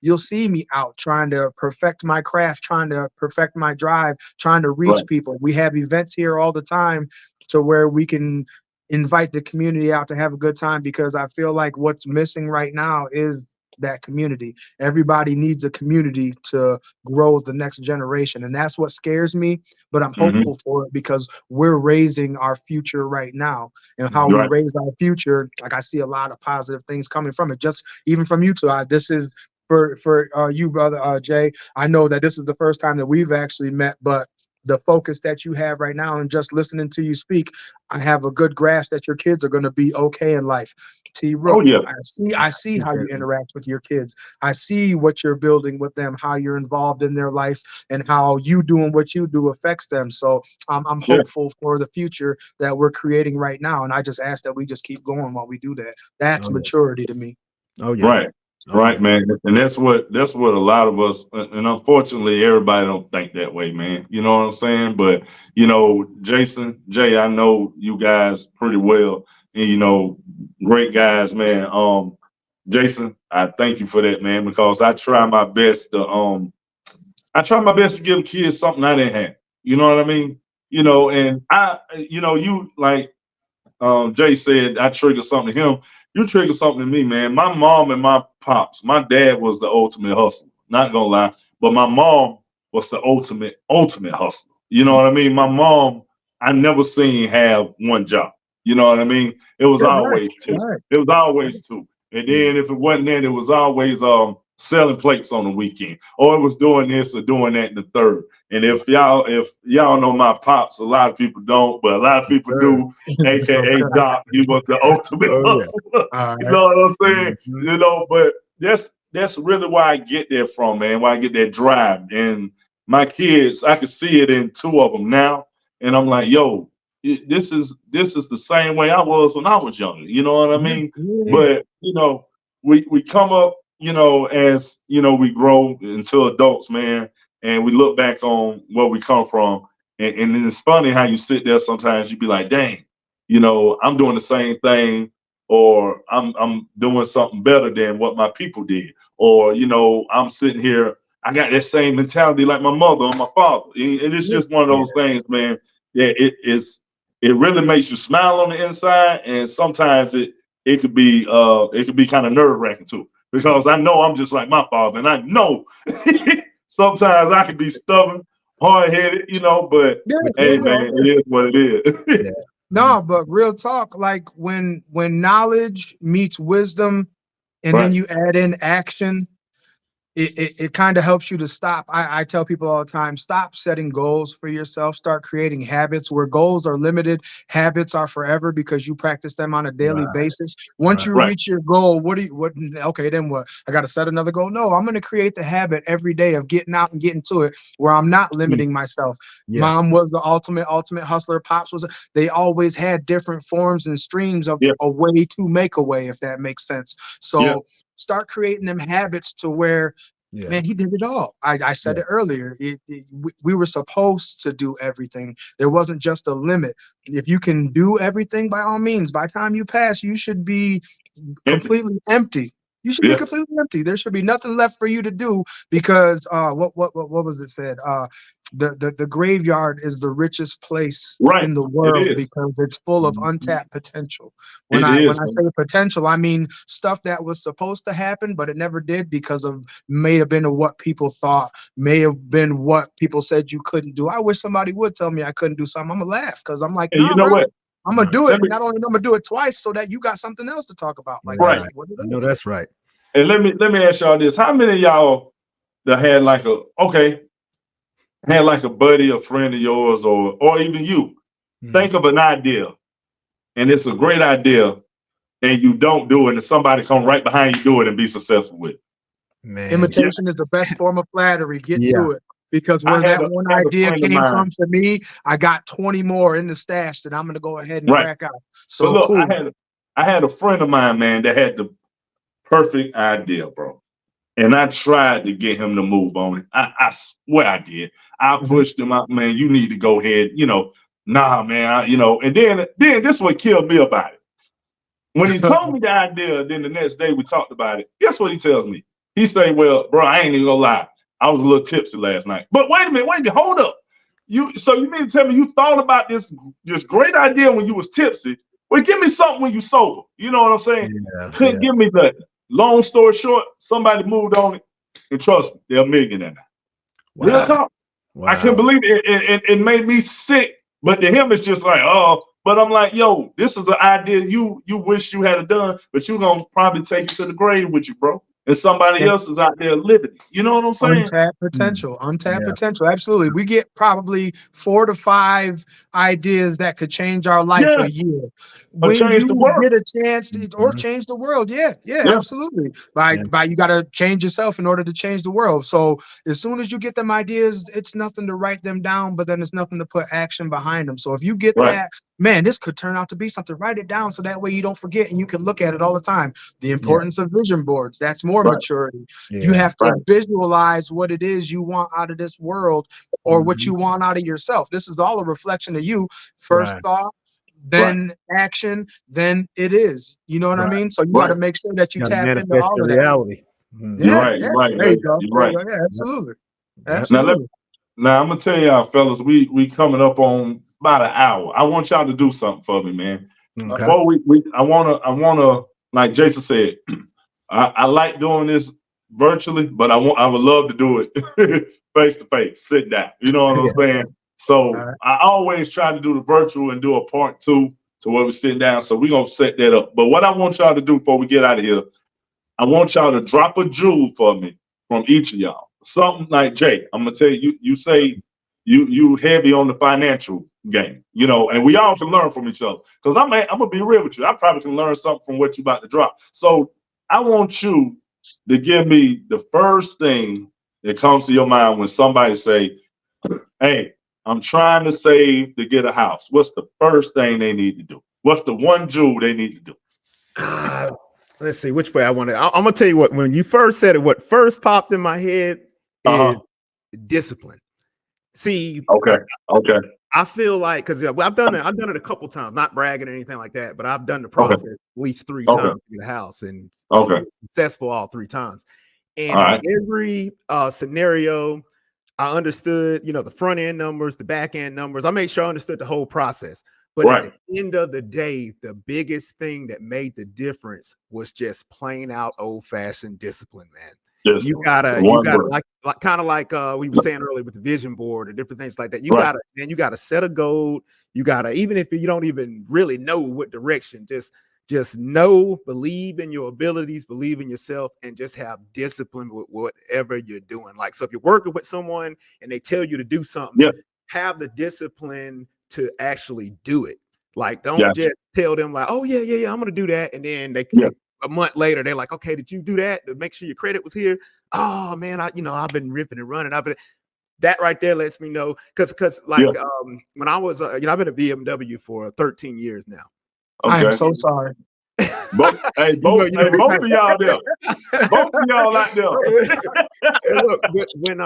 Speaker 3: You'll see me out trying to perfect my craft, trying to perfect my drive, trying to reach people. We have events here all the time to where we can invite the community out to have a good time, because I feel like what's missing right now is that community. Everybody needs a community to grow the next generation. And that's what scares me, but I'm hopeful for it, because we're raising our future right now. And how we raise our future, like I see a lot of positive things coming from it, just even from you two. This is for you, brother Jay. I know that this is the first time that we've actually met, but the focus that you have right now and just listening to you speak, I have a good grasp that your kids are going to be okay in life. T-Rook, I see how you interact with your kids. I see what you're building with them, how you're involved in their life, and how you doing what you do affects them. So I'm hopeful for the future that we're creating right now. And I just ask that we just keep going while we do that. That's maturity to me.
Speaker 1: Right, man. And that's what a lot of us, and unfortunately everybody don't think that way, man. You know what I'm saying? But Jay, I know you guys pretty well, and great guys, man. Jason, I thank you for that, man, because I try my best to give kids something I didn't have. You know what I mean? And you like Jay said, I triggered something to him. You triggered something to me, man. My mom and my pops, my dad was the ultimate hustler. Not gonna lie, but my mom was the ultimate hustler. You know what I mean? My mom, I never seen have one job. You know what I mean? It was always two. It was always two. And then if it wasn't that, it was always selling plates on the weekend, or it was doing this or doing that in the third. And if y'all know my pops, a lot of people don't, but a lot of people do, aka Doc. He was the ultimate hustler. You know what I'm saying? You know, but that's really where I get there from, man. Where I get that drive. And my kids, I can see it in two of them now, and I'm like, yo, this is the same way I was when I was younger. You know what I mean? But you know, we come up, you know, as you know, we grow into adults, man, and we look back on where we come from, and it's funny how you sit there sometimes. You be like, dang, you know, I'm doing the same thing, or I'm doing something better than what my people did, or you know, I'm sitting here, I got that same mentality like my mother or my father, and it's just one of those things, man. Yeah, it really makes you smile on the inside, and sometimes it could be kind of nerve wracking too, because I know I'm just like my father, and I know sometimes I can be stubborn, hard headed, you know. But hey, man, it is what it is.
Speaker 3: No, but real talk, like when knowledge meets wisdom, and then you add in action, it kind of helps you to stop. I tell people all the time, stop setting goals for yourself. Start creating habits where goals are limited. Habits are forever because you practice them on a daily basis. Once you reach your goal, okay, then what? I got to set another goal. No, I'm going to create the habit every day of getting out and getting to it where I'm not limiting myself. Mom was the ultimate hustler. Pops was, they always had different forms and streams of a way to make a way, if that makes sense. So start creating them habits to where, man, he did it all. I said it earlier. We were supposed to do everything. There wasn't just a limit. If you can do everything, by all means, by the time you pass, you should be completely empty. You should be completely empty. There should be nothing left for you to do because what was it said? The graveyard is the richest place in the world because it's full of untapped potential. When I say potential, I mean stuff that was supposed to happen, but it never did because of may have been what people thought, may have been what people said you couldn't do. I wish somebody would tell me I couldn't do something. I'm gonna laugh because I'm like, nah,
Speaker 1: you know
Speaker 3: bro,
Speaker 1: what?
Speaker 3: I'm gonna do it. Not only I'm gonna do it twice so that you got something else to talk about. Like,
Speaker 2: I know that's right.
Speaker 1: And let me ask y'all this: how many of y'all that had like a buddy, a friend of yours, or even you think of an idea, and it's a great idea, and you don't do it, and somebody come right behind you do it and be successful with it?
Speaker 2: Man,
Speaker 3: imitation is the best form of flattery. Get to it. Because where that one idea came from for me, I got 20 more in the stash that I'm going to go ahead and crack out. So
Speaker 1: but look,
Speaker 3: cool.
Speaker 1: I had a friend of mine, man, that had the perfect idea, bro. And I tried to get him to move on it. I swear I did. I pushed him out, man. You need to go ahead, you know. Nah, man, you know. And then this is what killed me about it. When he told me the idea, then the next day we talked about it. Guess what he tells me? He said, "Well, bro, I ain't even gonna lie. I was a little tipsy last night." But wait a minute, hold up. You mean to tell me you thought about this great idea when you was tipsy? Well, give me something when you sober. You know what I'm saying? Couldn't give me nothing. Long story short, somebody moved on it, and trust me, they're a millionaire now. Real talk. I can't believe it. It made me sick. But to him, it's just like, oh. But I'm like, yo, this is an idea you wish you had done, but you're gonna probably take it to the grave with you, bro. And somebody else is out there living it. You know what I'm saying?
Speaker 3: Untapped potential. Untapped potential. Absolutely. We get probably 4 to 5 ideas that could change our life a year.
Speaker 1: Or
Speaker 3: When
Speaker 1: change
Speaker 3: you
Speaker 1: the world.
Speaker 3: get a chance to, or change the world. Yeah, absolutely. By you got to change yourself in order to change the world. So as soon as you get them ideas, it's nothing to write them down, but then it's nothing to put action behind them. So if you get that, man, this could turn out to be something. Write it down so that way you don't forget and you can look at it all the time. The importance of vision boards. That's more maturity. You have to visualize what it is you want out of this world or what you want out of yourself. This is all a reflection of you. First thought, then action, then it is. You know what I mean? So you got to make sure that you tap into all of that.
Speaker 2: Reality.
Speaker 1: You're right.
Speaker 3: There you go. Yeah, absolutely. Absolutely.
Speaker 1: Now I'm gonna tell y'all, fellas, we coming up on about an hour. I want y'all to do something for me, man. Before I wanna, like Jason said, I like doing this virtually, but I would love to do it face to face, sit down. You know what I'm saying? So I always try to do the virtual and do a part 2 to where we sit down. So we're gonna set that up. But what I want y'all to do before we get out of here, I want y'all to drop a jewel for me from each of y'all. Something like Jay. I'm gonna tell you. You say you heavy on the financial game, you know, and we all can learn from each other. Because I'm gonna be real with you. I probably can learn something from what you about to drop. So I want you to give me the first thing that comes to your mind when somebody say, "Hey, I'm trying to save to get a house." What's the first thing they need to do? What's the one jewel they need to do?
Speaker 2: Let's see which way I want to. I'm gonna tell you what. When you first said it, what first popped in my head is discipline. See,
Speaker 1: okay.
Speaker 2: I feel like because I've done it a couple times, not bragging or anything like that, but I've done the process at least 3 times to get a house and successful all 3 times. And in every scenario, I understood, you know, the front end numbers, the back end numbers. I made sure I understood the whole process. But at the end of the day, the biggest thing that made the difference was just plain out old fashioned discipline, man.
Speaker 1: Yes.
Speaker 2: You gotta like kind of like we were saying earlier with the vision board or different things like that. You gotta set a goal. You gotta, even if you don't even really know what direction, just know, believe in your abilities, believe in yourself, and just have discipline with whatever you're doing. Like, so if you're working with someone and they tell you to do something, have the discipline to actually do it. Like, don't just tell them like, oh yeah, I'm gonna do that, and then they a month later they're like, okay, did you do that to make sure your credit was here? Oh man, I've been ripping and running. That right there lets me know, because like when I was I've been at BMW for 13 years now.
Speaker 3: I am so sorry.
Speaker 1: Both of y'all there. Both of y'all out there.
Speaker 2: And look, when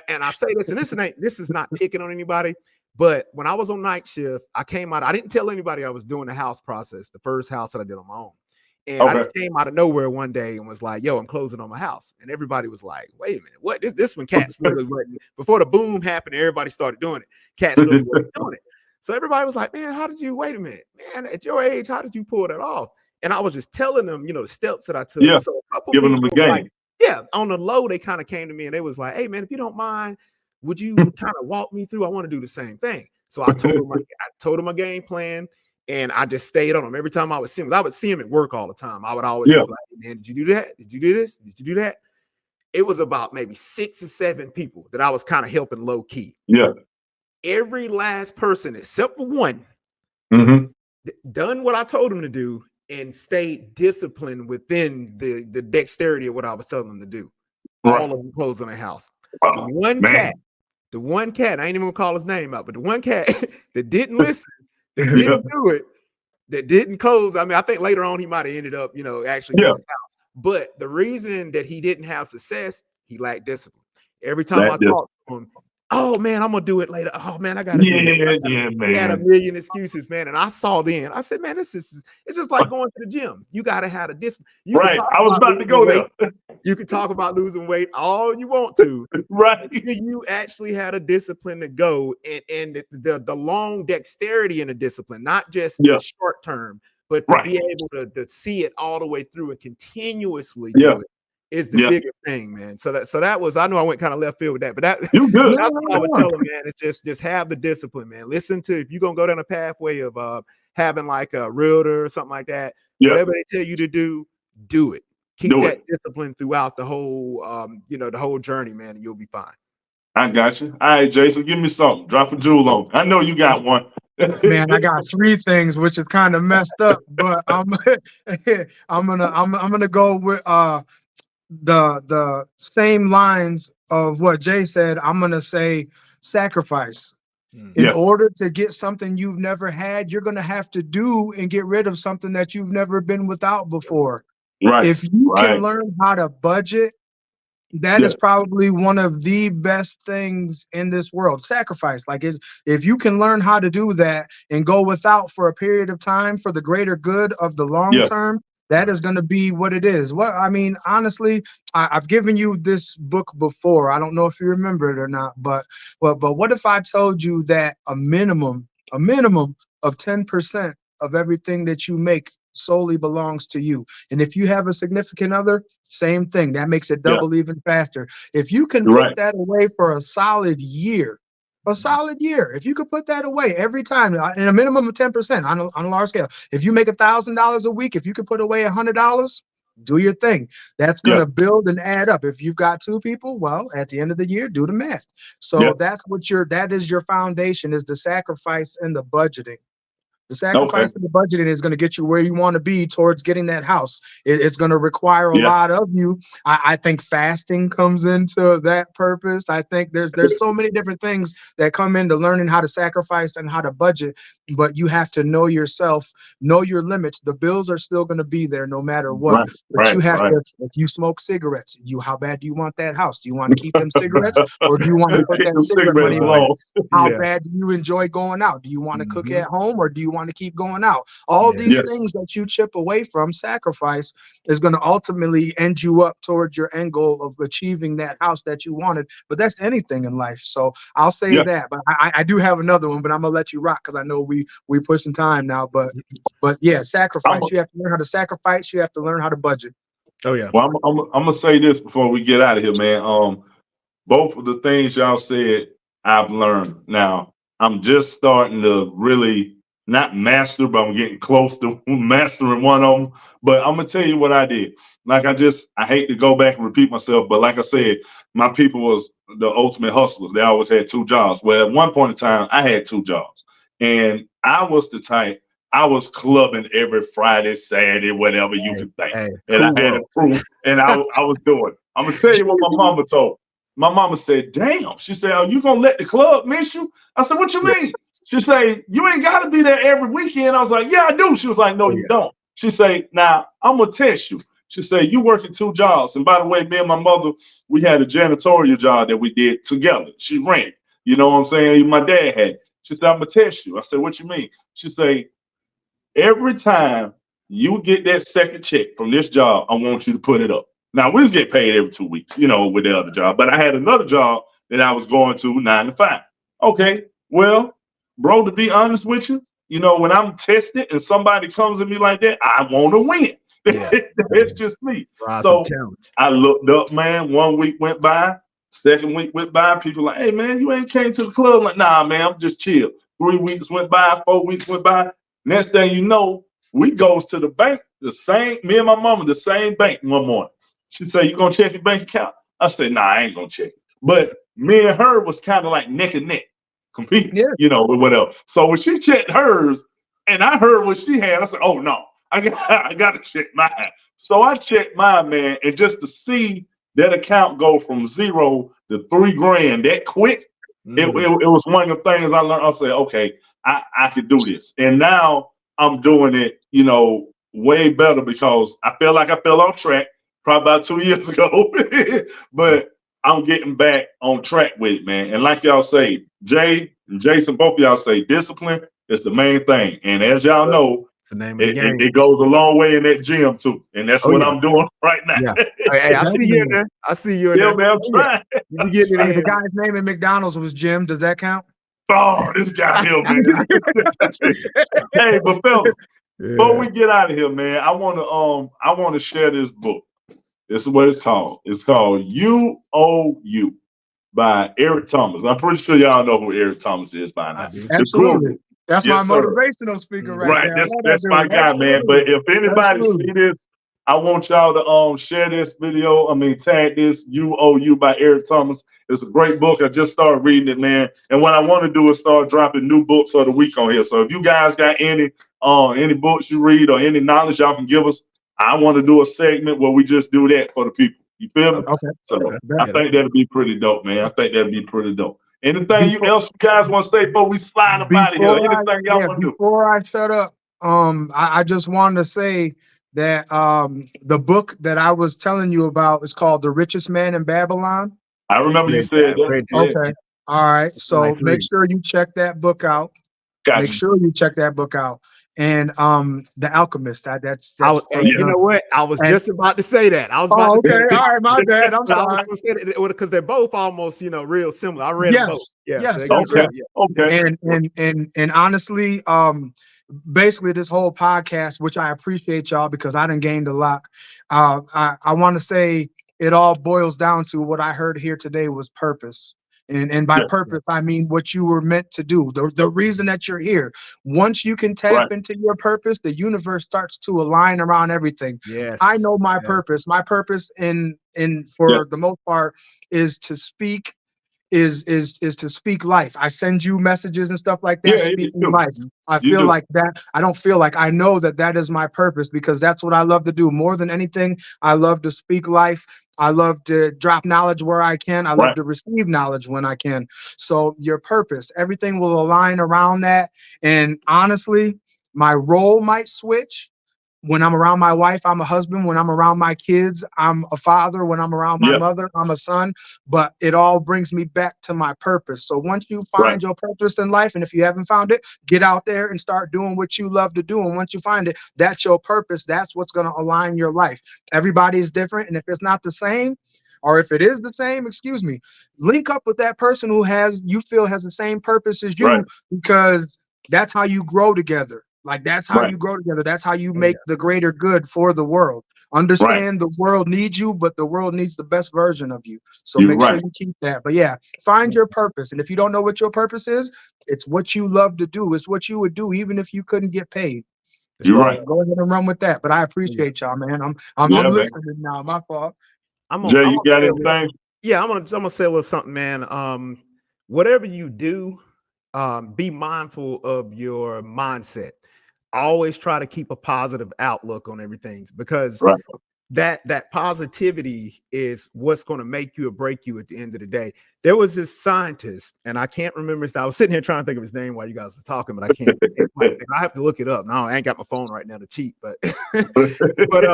Speaker 2: and I say this, and this is not picking on anybody, but when I was on night shift, I came out. I didn't tell anybody I was doing the house process, the first house that I did on my own. And I just came out of nowhere one day and was like, yo, I'm closing on my house. And everybody was like, wait a minute, what? This when cats really wasn't, before the boom happened, everybody started doing it. Cats really wasn't doing it. So everybody was like, man, how did you, wait a minute, man, at your age, how did you pull that off? And I was just telling them, you know, the steps that I took.
Speaker 1: Yeah,
Speaker 2: so a couple
Speaker 1: giving them the game.
Speaker 2: Like, on the low, they kind of came to me and they was like, hey, man, if you don't mind, would you kind of walk me through? I want to do the same thing. So I told him my game plan, and I just stayed on him every time I would see him. I would see him at work all the time. I would always be like, man, did you do that? Did you do this? Did you do that? It was about maybe 6 or 7 people that I was kind of helping low key.
Speaker 1: Yeah.
Speaker 2: Every last person except for one done what I told them to do and stayed disciplined within the dexterity of what I was telling them to do. All of them closed on their house. The one cat, I ain't even gonna call his name out, but the one cat that didn't listen, that didn't do it, that didn't close. I mean, I think later on he might have ended up, you know, actually getting his house. But the reason that he didn't have success, he lacked discipline. Every time I talked to him, oh man, I'm gonna do it later. Oh man, I gotta do it.
Speaker 1: Man.
Speaker 2: He had a million excuses, man. And I saw then. I said, man, it's just like going to the gym. You gotta have a discipline.
Speaker 1: I was about to go there.
Speaker 2: You can talk about losing weight all you want to. You actually had a discipline to go, and the long dexterity in the discipline, not just the short term, but to be able to see it all the way through and continuously do it is the biggest thing, man. So that was, I know I went kind of left field with that, but that's what I would tell them, man. It's just have the discipline, man. Listen to, if you're gonna go down a pathway of having like a realtor or something like that, whatever they tell you to do it. Keep that discipline throughout the whole the whole journey, man, and you'll be fine.
Speaker 1: I got you. All right, Jason, give me something. Drop a jewel on. I know you got one.
Speaker 3: Man, I got 3 things, which is kind of messed up, but I'm gonna go with the same lines of what Jay said. I'm gonna say sacrifice. In order to get something you've never had, you're gonna have to do and get rid of something that you've never been without before. If you can learn how to budget, that is probably one of the best things in this world. Sacrifice. Like, if you can learn how to do that and go without for a period of time for the greater good of the long term, that is going to be what it is. I mean, honestly, I've given you this book before. I don't know if you remember it or not, but what if I told you that a minimum of 10% of everything that you make solely belongs to you? And if you have a significant other, same thing. That makes it double even faster. If you can put that away for a solid year, if you could put that away every time in a minimum of 10% on a large scale, if you make $1,000 a week, if you could put away $100, Do your thing. That's going to build and add up. If you've got 2 people, well, at the end of the year, do the math. So that is your foundation, is the sacrifice and the budgeting. The sacrifice of the budgeting is going to get you where you want to be towards getting that house. It's going to require a lot of you. I think fasting comes into that purpose. I think there's so many different things that come into learning how to sacrifice and how to budget, but you have to know yourself, know your limits. The bills are still going to be there no matter what. But you have to, if you smoke cigarettes, how bad do you want that house? Do you want to keep them cigarettes, or do you want to put that cigarette money away? How bad do you enjoy going out? Do you want to cook at home, or do you want to keep going out? All these things that you chip away from, sacrifice, is going to ultimately end you up towards your end goal of achieving that house that you wanted. But that's anything in life. So I'll say that. But I do have another one, but I'm gonna let you rock because I know we pushing time now. But yeah, sacrifice. You have to learn how to sacrifice. You have to learn how to budget.
Speaker 2: Oh yeah.
Speaker 1: Well, I'm gonna say this before we get out of here, man. Both of the things y'all said, I've learned. Now I'm just starting to really not master, but I'm getting close to mastering one of them. But I'm gonna tell you what I did. Like I hate to go back and repeat myself, but like I said, my people was the ultimate hustlers. They always had 2 jobs. Well, at one point in time, I had 2 jobs, and I was the type. I was clubbing every Friday, Saturday, whatever you could think, and I had a crew, and I was doing. I'm gonna tell you what my mama told. My mama said, "Damn." She said, "Are you gonna let the club miss you?" I said, "What you mean?" She said, "You ain't got to be there every weekend." I was like, "Yeah, I do." She was like, "No, you don't." She said, "Now I'm gonna test you." She said, "You working 2 jobs." And by the way, me and my mother, we had a janitorial job that we did together. She ran. You know what I'm saying? My dad had. She said, "I'm gonna test you." I said, "What you mean?" She said, "Every time you get that second check from this job, I want you to put it up." Now, we just get paid every 2 weeks, with the other job. But I had another job that I was going to 9 to 5. Okay, well, bro, to be honest with you, when I'm tested and somebody comes at me like that, I want to win. It's just me. So I looked up, man. 1 week went by. Second week went by. People like, "Hey, man, you ain't came to the club." I'm like, "Nah, man, I'm just chill." 3 weeks went by. 4 weeks went by. Next thing you know, we goes to the bank, me and my mama, the same bank one morning. She said, "You gonna check your bank account?" I said, "Nah, I ain't gonna check it." But me and her was kind of like neck and neck, competing, with whatever. So when she checked hers and I heard what she had, I said, "Oh no, I got to check mine." So I checked mine, man, and just to see that account go from 0 to $3,000 that quick, it was one of the things I learned. I said, "Okay, I could do this," and now I'm doing it, way better because I feel like I fell off track probably about 2 years ago, but I'm getting back on track with it, man. And like y'all say, Jay and Jason, both of y'all say discipline is the main thing. And as y'all know,
Speaker 2: it's the name of the game.
Speaker 1: It goes a long way in that gym too. And that's what I'm doing right now.
Speaker 2: Yeah. Hey, I see you in there. I see you in there.
Speaker 1: Man, I'm trying.
Speaker 2: You getting it
Speaker 3: the guy's name in McDonald's was Jim. Does that count?
Speaker 1: Oh, this guy here, man. Hey, but fellas, before we get out of here, man, I want to share this book. This is what it's called. It's called You Owe You by Eric Thomas. I'm pretty sure y'all know who Eric Thomas is by now.
Speaker 3: Absolutely. That's my motivational speaker right there.
Speaker 1: That's my guy, man. But if anybody see this, I want y'all to share this video. Tag this You Owe You by Eric Thomas. It's a great book. I just started reading it, man. And what I want to do is start dropping new books of the week on here. So if you guys got any books you read or any knowledge y'all can give us, I want to do a segment where we just do that for the people. You feel me?
Speaker 3: Okay.
Speaker 1: So I think that'd be pretty dope, man. I think that'd be pretty dope. Anything else you guys want to say before we slide up out of here? Anything y'all want to do?
Speaker 3: Before I shut up, I just wanted to say that the book that I was telling you about is called The Richest Man in Babylon.
Speaker 1: I remember you said that.
Speaker 3: Okay. All right. So make sure you check that book out.
Speaker 1: Gotcha.
Speaker 3: Make sure you check that book out. And The Alchemist. That's
Speaker 2: you know what? I was just about to say that. I was about to say that.
Speaker 3: All right, my bad. I'm sorry.
Speaker 2: Because they're both almost, real similar. I read them both.
Speaker 3: Yes.
Speaker 1: Okay.
Speaker 3: And honestly, basically this whole podcast, which I appreciate y'all because I done gained a lot. I want to say it all boils down to what I heard here today was purpose. And by
Speaker 1: Yeah.
Speaker 3: purpose, I mean what you were meant to do, the reason that you're here. Once you can tap
Speaker 1: Right.
Speaker 3: into your purpose, the universe starts to align around everything.
Speaker 2: Yes.
Speaker 3: I know my
Speaker 2: Yeah.
Speaker 3: purpose. My purpose in
Speaker 1: Yeah.
Speaker 3: for the most part is to speak is to speak life. I send you messages and stuff like that,
Speaker 1: Yeah, you
Speaker 3: speaking
Speaker 1: do.
Speaker 3: life. I
Speaker 1: You
Speaker 3: feel
Speaker 1: do.
Speaker 3: like that. I don't feel like I know that that is my purpose because that's what I love to do. More than anything, I love to speak life. I love to drop knowledge where I can. I love
Speaker 1: Right.
Speaker 3: to receive knowledge when I can. So your purpose, everything will align around that. And honestly, my role might switch. When I'm around my wife, I'm a husband. When I'm around my kids, I'm a father. When I'm around my
Speaker 1: Yeah.
Speaker 3: mother, I'm a son. But it all brings me back to my purpose. So once you
Speaker 1: Right.
Speaker 3: find your purpose in life, and if you haven't found it, get out there and start doing what you love to do. And once you find it, that's your purpose. That's what's going to align your life. Everybody is different. And if it's not the same, or if it is the same, excuse me, link up with that person who you feel has the same purpose as
Speaker 1: Right.
Speaker 3: you, because that's how you grow together. Like that's how
Speaker 1: Right.
Speaker 3: you grow together. That's how you
Speaker 2: Oh,
Speaker 3: make the greater good for the world.
Speaker 1: Right.
Speaker 3: Understand the world needs you, but the world needs the best version of you. So
Speaker 1: You're
Speaker 3: make sure
Speaker 1: right.
Speaker 3: you keep that. But yeah, find your purpose. And if you don't know what your purpose is, it's what you love to do. It's what you would do even if you couldn't get paid.
Speaker 2: That's
Speaker 1: You're
Speaker 3: So
Speaker 2: right.
Speaker 1: right.
Speaker 3: go ahead and run with that. But I
Speaker 2: Yeah.
Speaker 3: appreciate y'all, man.
Speaker 1: Yeah,
Speaker 3: I'm
Speaker 1: man.
Speaker 3: listening now. My fault.
Speaker 2: I'm
Speaker 1: Jay,
Speaker 2: gonna
Speaker 1: you got
Speaker 2: say a little,
Speaker 1: anything?
Speaker 2: yeah, I'm gonna say a little something, man. Whatever you do, be mindful of your mindset. Always try to keep a positive outlook on everything because
Speaker 1: Right.
Speaker 2: that positivity is what's going to make you or break you at the end of the day. There was this scientist, and I can't remember his name. I was sitting here trying to think of his name while you guys were talking, but I can't. I have to look it up. No, I ain't got my phone right now to cheat, but but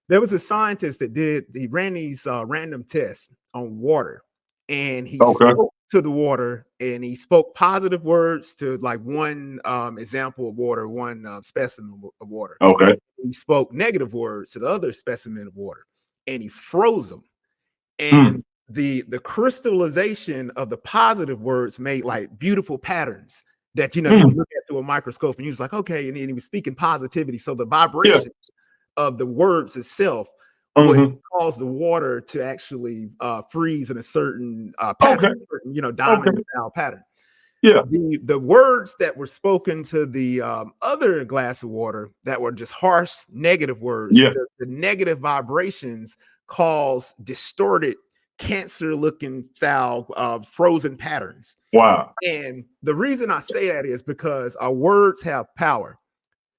Speaker 2: there was a scientist that he ran these random tests on water, and he
Speaker 1: Okay.
Speaker 2: spoke to the water, and he spoke positive words to like one example of water, one specimen of water.
Speaker 1: Okay.
Speaker 2: He spoke negative words to the other specimen of water, and he froze them.
Speaker 1: Mm.
Speaker 2: And the crystallization of the positive words made like beautiful patterns that you
Speaker 1: Mm.
Speaker 2: look at through a microscope, and he was like, okay, and then he was speaking positivity. So the
Speaker 1: Yeah.
Speaker 2: vibration of the words itself would
Speaker 1: Mhm.
Speaker 2: cause the water to actually freeze in a certain pattern,
Speaker 1: Okay.
Speaker 2: certain,
Speaker 1: Okay.
Speaker 2: diamond style pattern.
Speaker 1: Yeah.
Speaker 2: The words that were spoken to the other glass of water that were just harsh negative words,
Speaker 1: Yeah.
Speaker 2: the negative vibrations cause distorted cancer looking style frozen patterns.
Speaker 1: Wow.
Speaker 2: And the reason I say that is because our words have power.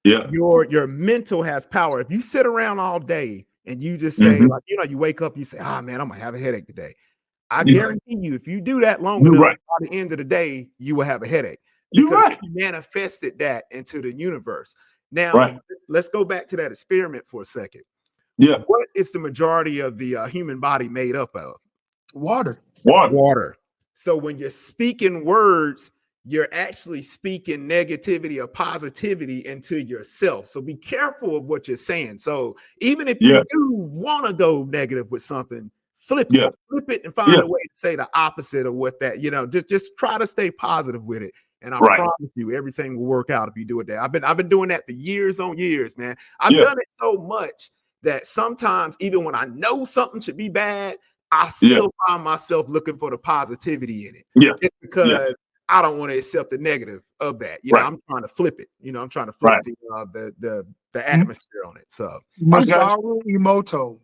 Speaker 1: Yeah.
Speaker 2: Your mental has power. If you sit around all day and you just say,
Speaker 1: Mhm.
Speaker 2: like, you wake up, you say, ah, man, I'm gonna have a headache today. I
Speaker 1: Yeah.
Speaker 2: guarantee you, if you do that long
Speaker 1: You're
Speaker 2: enough,
Speaker 1: right.
Speaker 2: by the end of the day, you will have a headache
Speaker 1: You're
Speaker 2: because
Speaker 1: right.
Speaker 2: you manifested that into the universe. Now,
Speaker 1: Right.
Speaker 2: let's go back to that experiment for a second.
Speaker 1: Yeah.
Speaker 2: What is the majority of the human body made up of?
Speaker 3: Water.
Speaker 1: Water.
Speaker 2: Water. So when you're speaking words, you're actually speaking negativity or positivity into yourself. So be careful of what you're saying. So even if
Speaker 1: Yeah.
Speaker 2: you do want to go negative with something, flip
Speaker 1: Yeah.
Speaker 2: it and find
Speaker 1: Yeah.
Speaker 2: a way to say the opposite of what that, just try to stay positive with it. And I
Speaker 1: Right.
Speaker 2: promise you everything will work out if you do it there. I've been doing that for years on years, man. I've
Speaker 1: Yeah.
Speaker 2: done it so much that sometimes even when I know something should be bad, I
Speaker 1: Yeah.
Speaker 2: still find myself looking for the positivity in it.
Speaker 1: Yeah.
Speaker 2: Just
Speaker 1: Yeah.
Speaker 2: because I don't want to accept the negative of that.
Speaker 1: Right.
Speaker 2: I'm trying to flip it. I'm trying to flip
Speaker 1: Right.
Speaker 2: the atmosphere on it. So
Speaker 1: I got you.
Speaker 3: Masaru Emoto.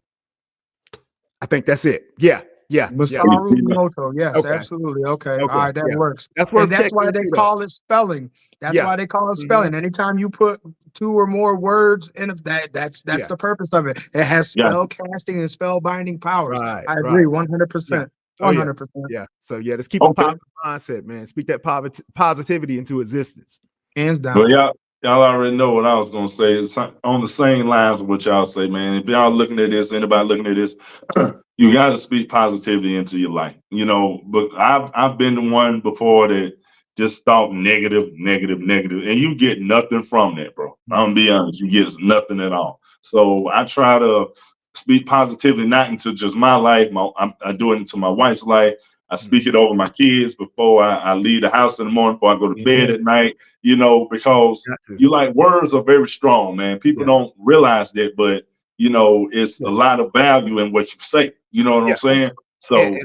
Speaker 2: I think that's it. Yeah.
Speaker 3: Masaru Emoto. Yes,
Speaker 2: Okay.
Speaker 3: absolutely. Okay. All
Speaker 2: Okay.
Speaker 3: right, that
Speaker 2: Yeah.
Speaker 3: works.
Speaker 2: That's worth
Speaker 3: And that's
Speaker 2: checking
Speaker 3: why they
Speaker 2: into, though.
Speaker 3: call it spelling. That's
Speaker 2: Yeah.
Speaker 3: why they call it
Speaker 2: Mhm.
Speaker 3: spelling. Anytime you put two or more words in it, that's
Speaker 2: Yeah.
Speaker 3: the purpose of it. It has
Speaker 1: Yeah.
Speaker 3: spell casting and spell binding powers.
Speaker 2: Right.
Speaker 3: I
Speaker 2: Right.
Speaker 3: agree 100%.
Speaker 2: Oh yeah.
Speaker 3: 100%.
Speaker 2: Yeah. So yeah, let's keep a
Speaker 1: Okay.
Speaker 2: positive mindset, man. Speak that positivity into existence.
Speaker 3: Hands
Speaker 1: Well,
Speaker 3: down.
Speaker 1: y'all already know what I was gonna say. It's on the same lines of what y'all say, man. If y'all looking at this, anybody looking at this, you got to speak positivity into your life. But I've been the one before that just thought negative, and you get nothing from that, bro. I'm gonna be honest, you get nothing at all. So I try to speak positivity not into just my life. I do it into my wife's life. I speak it over my kids before I leave the house in the morning, before I go to bed at night, because
Speaker 2: Got to.
Speaker 1: words are very strong, man. People
Speaker 2: Yeah.
Speaker 1: don't realize that, but it's
Speaker 2: Yeah.
Speaker 1: a lot of value in what you say. You know what
Speaker 2: Yeah.
Speaker 1: I'm saying? So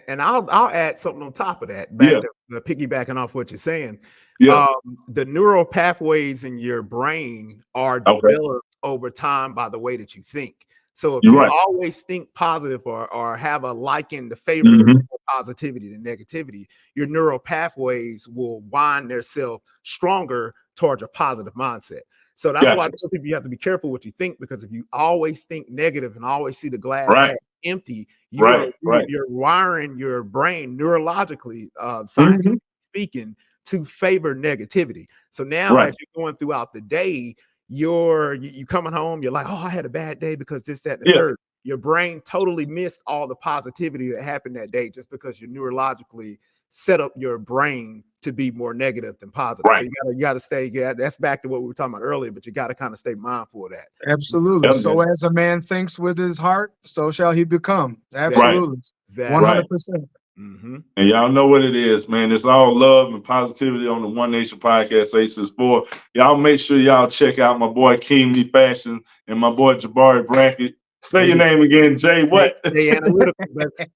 Speaker 2: and I'll add something on top of that. Back
Speaker 1: Yeah.
Speaker 2: to the piggybacking off what you're saying.
Speaker 1: yeah,
Speaker 2: The neural pathways in your brain are
Speaker 1: Okay.
Speaker 2: developed over time by the way that you think. So if
Speaker 1: You're
Speaker 2: you
Speaker 1: right.
Speaker 2: always think positive or have a liking to favor
Speaker 1: Mhm.
Speaker 2: positivity to negativity, your neural pathways will wind themselves stronger towards a positive mindset. So that's why I
Speaker 1: Gotcha.
Speaker 2: tell people you have to be careful what you think, because if you always think negative and always see the glass
Speaker 1: Right.
Speaker 2: half empty,
Speaker 1: Right.
Speaker 2: you're wiring your brain neurologically,
Speaker 1: Mhm.
Speaker 2: scientifically speaking, to favor negativity. So now
Speaker 1: Right.
Speaker 2: as you're going throughout the day, you coming home, you're like, oh, I had a bad day because this, that, and the
Speaker 1: Yeah.
Speaker 2: third. Your brain totally missed all the positivity that happened that day just because you neurologically set up your brain to be more negative than positive. So
Speaker 1: Right.
Speaker 2: you gotta stay. Yeah, that's back to what we were talking about earlier, but you got to kind of stay mindful of that.
Speaker 3: Absolutely.
Speaker 1: Yeah,
Speaker 3: So
Speaker 1: man.
Speaker 3: as a man thinks with his heart, so shall he become.
Speaker 2: Exactly.
Speaker 3: Absolutely.
Speaker 2: Exactly.
Speaker 3: 100%.
Speaker 2: Mm-hmm.
Speaker 1: And y'all know what it is, man. It's all love and positivity on the One Nation Podcast 864. Y'all make sure y'all check out my boy Keenly Fashion and my boy Jabari Brackett. Say your name again, Jay. What?
Speaker 2: They analytical.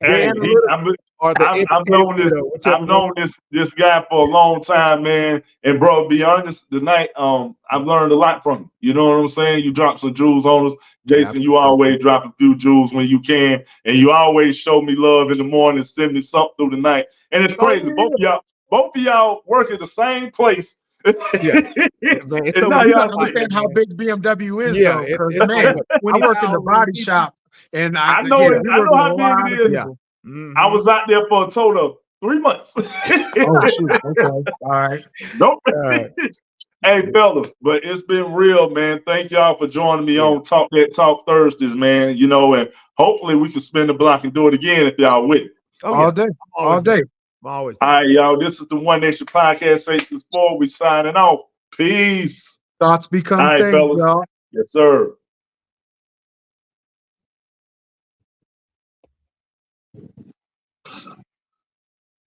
Speaker 1: Hey, I've known this guy for a long time, man. And bro, be honest, tonight, I've learned a lot from him. You know what I'm saying? You drop some jewels on us, Jason. You always drop a few jewels when you can, and you always show me love in the morning, send me something through the night. And it's crazy. Both of y'all work at the same place.
Speaker 2: Yeah. Man,
Speaker 3: and now you gotta understand how big BMW is, though. Because man, I work in the body shop, and I know how big it is.
Speaker 2: Yeah.
Speaker 1: Mm-hmm. I was out there for a total of 3 months.
Speaker 3: Oh shoot! Okay, all right.
Speaker 1: Nope. Hey fellas, but it's been real, man. Thank y'all for joining me on Dat Talk Thursdays, man. You know, and hopefully we can spin the block and do it again if y'all with it.
Speaker 3: All day.
Speaker 2: Always.
Speaker 1: All right, y'all. This is the One Nation Podcast 864. We signing off. Peace.
Speaker 3: Thoughts become things,
Speaker 1: fellas.
Speaker 3: y'all.
Speaker 1: Yes, sir.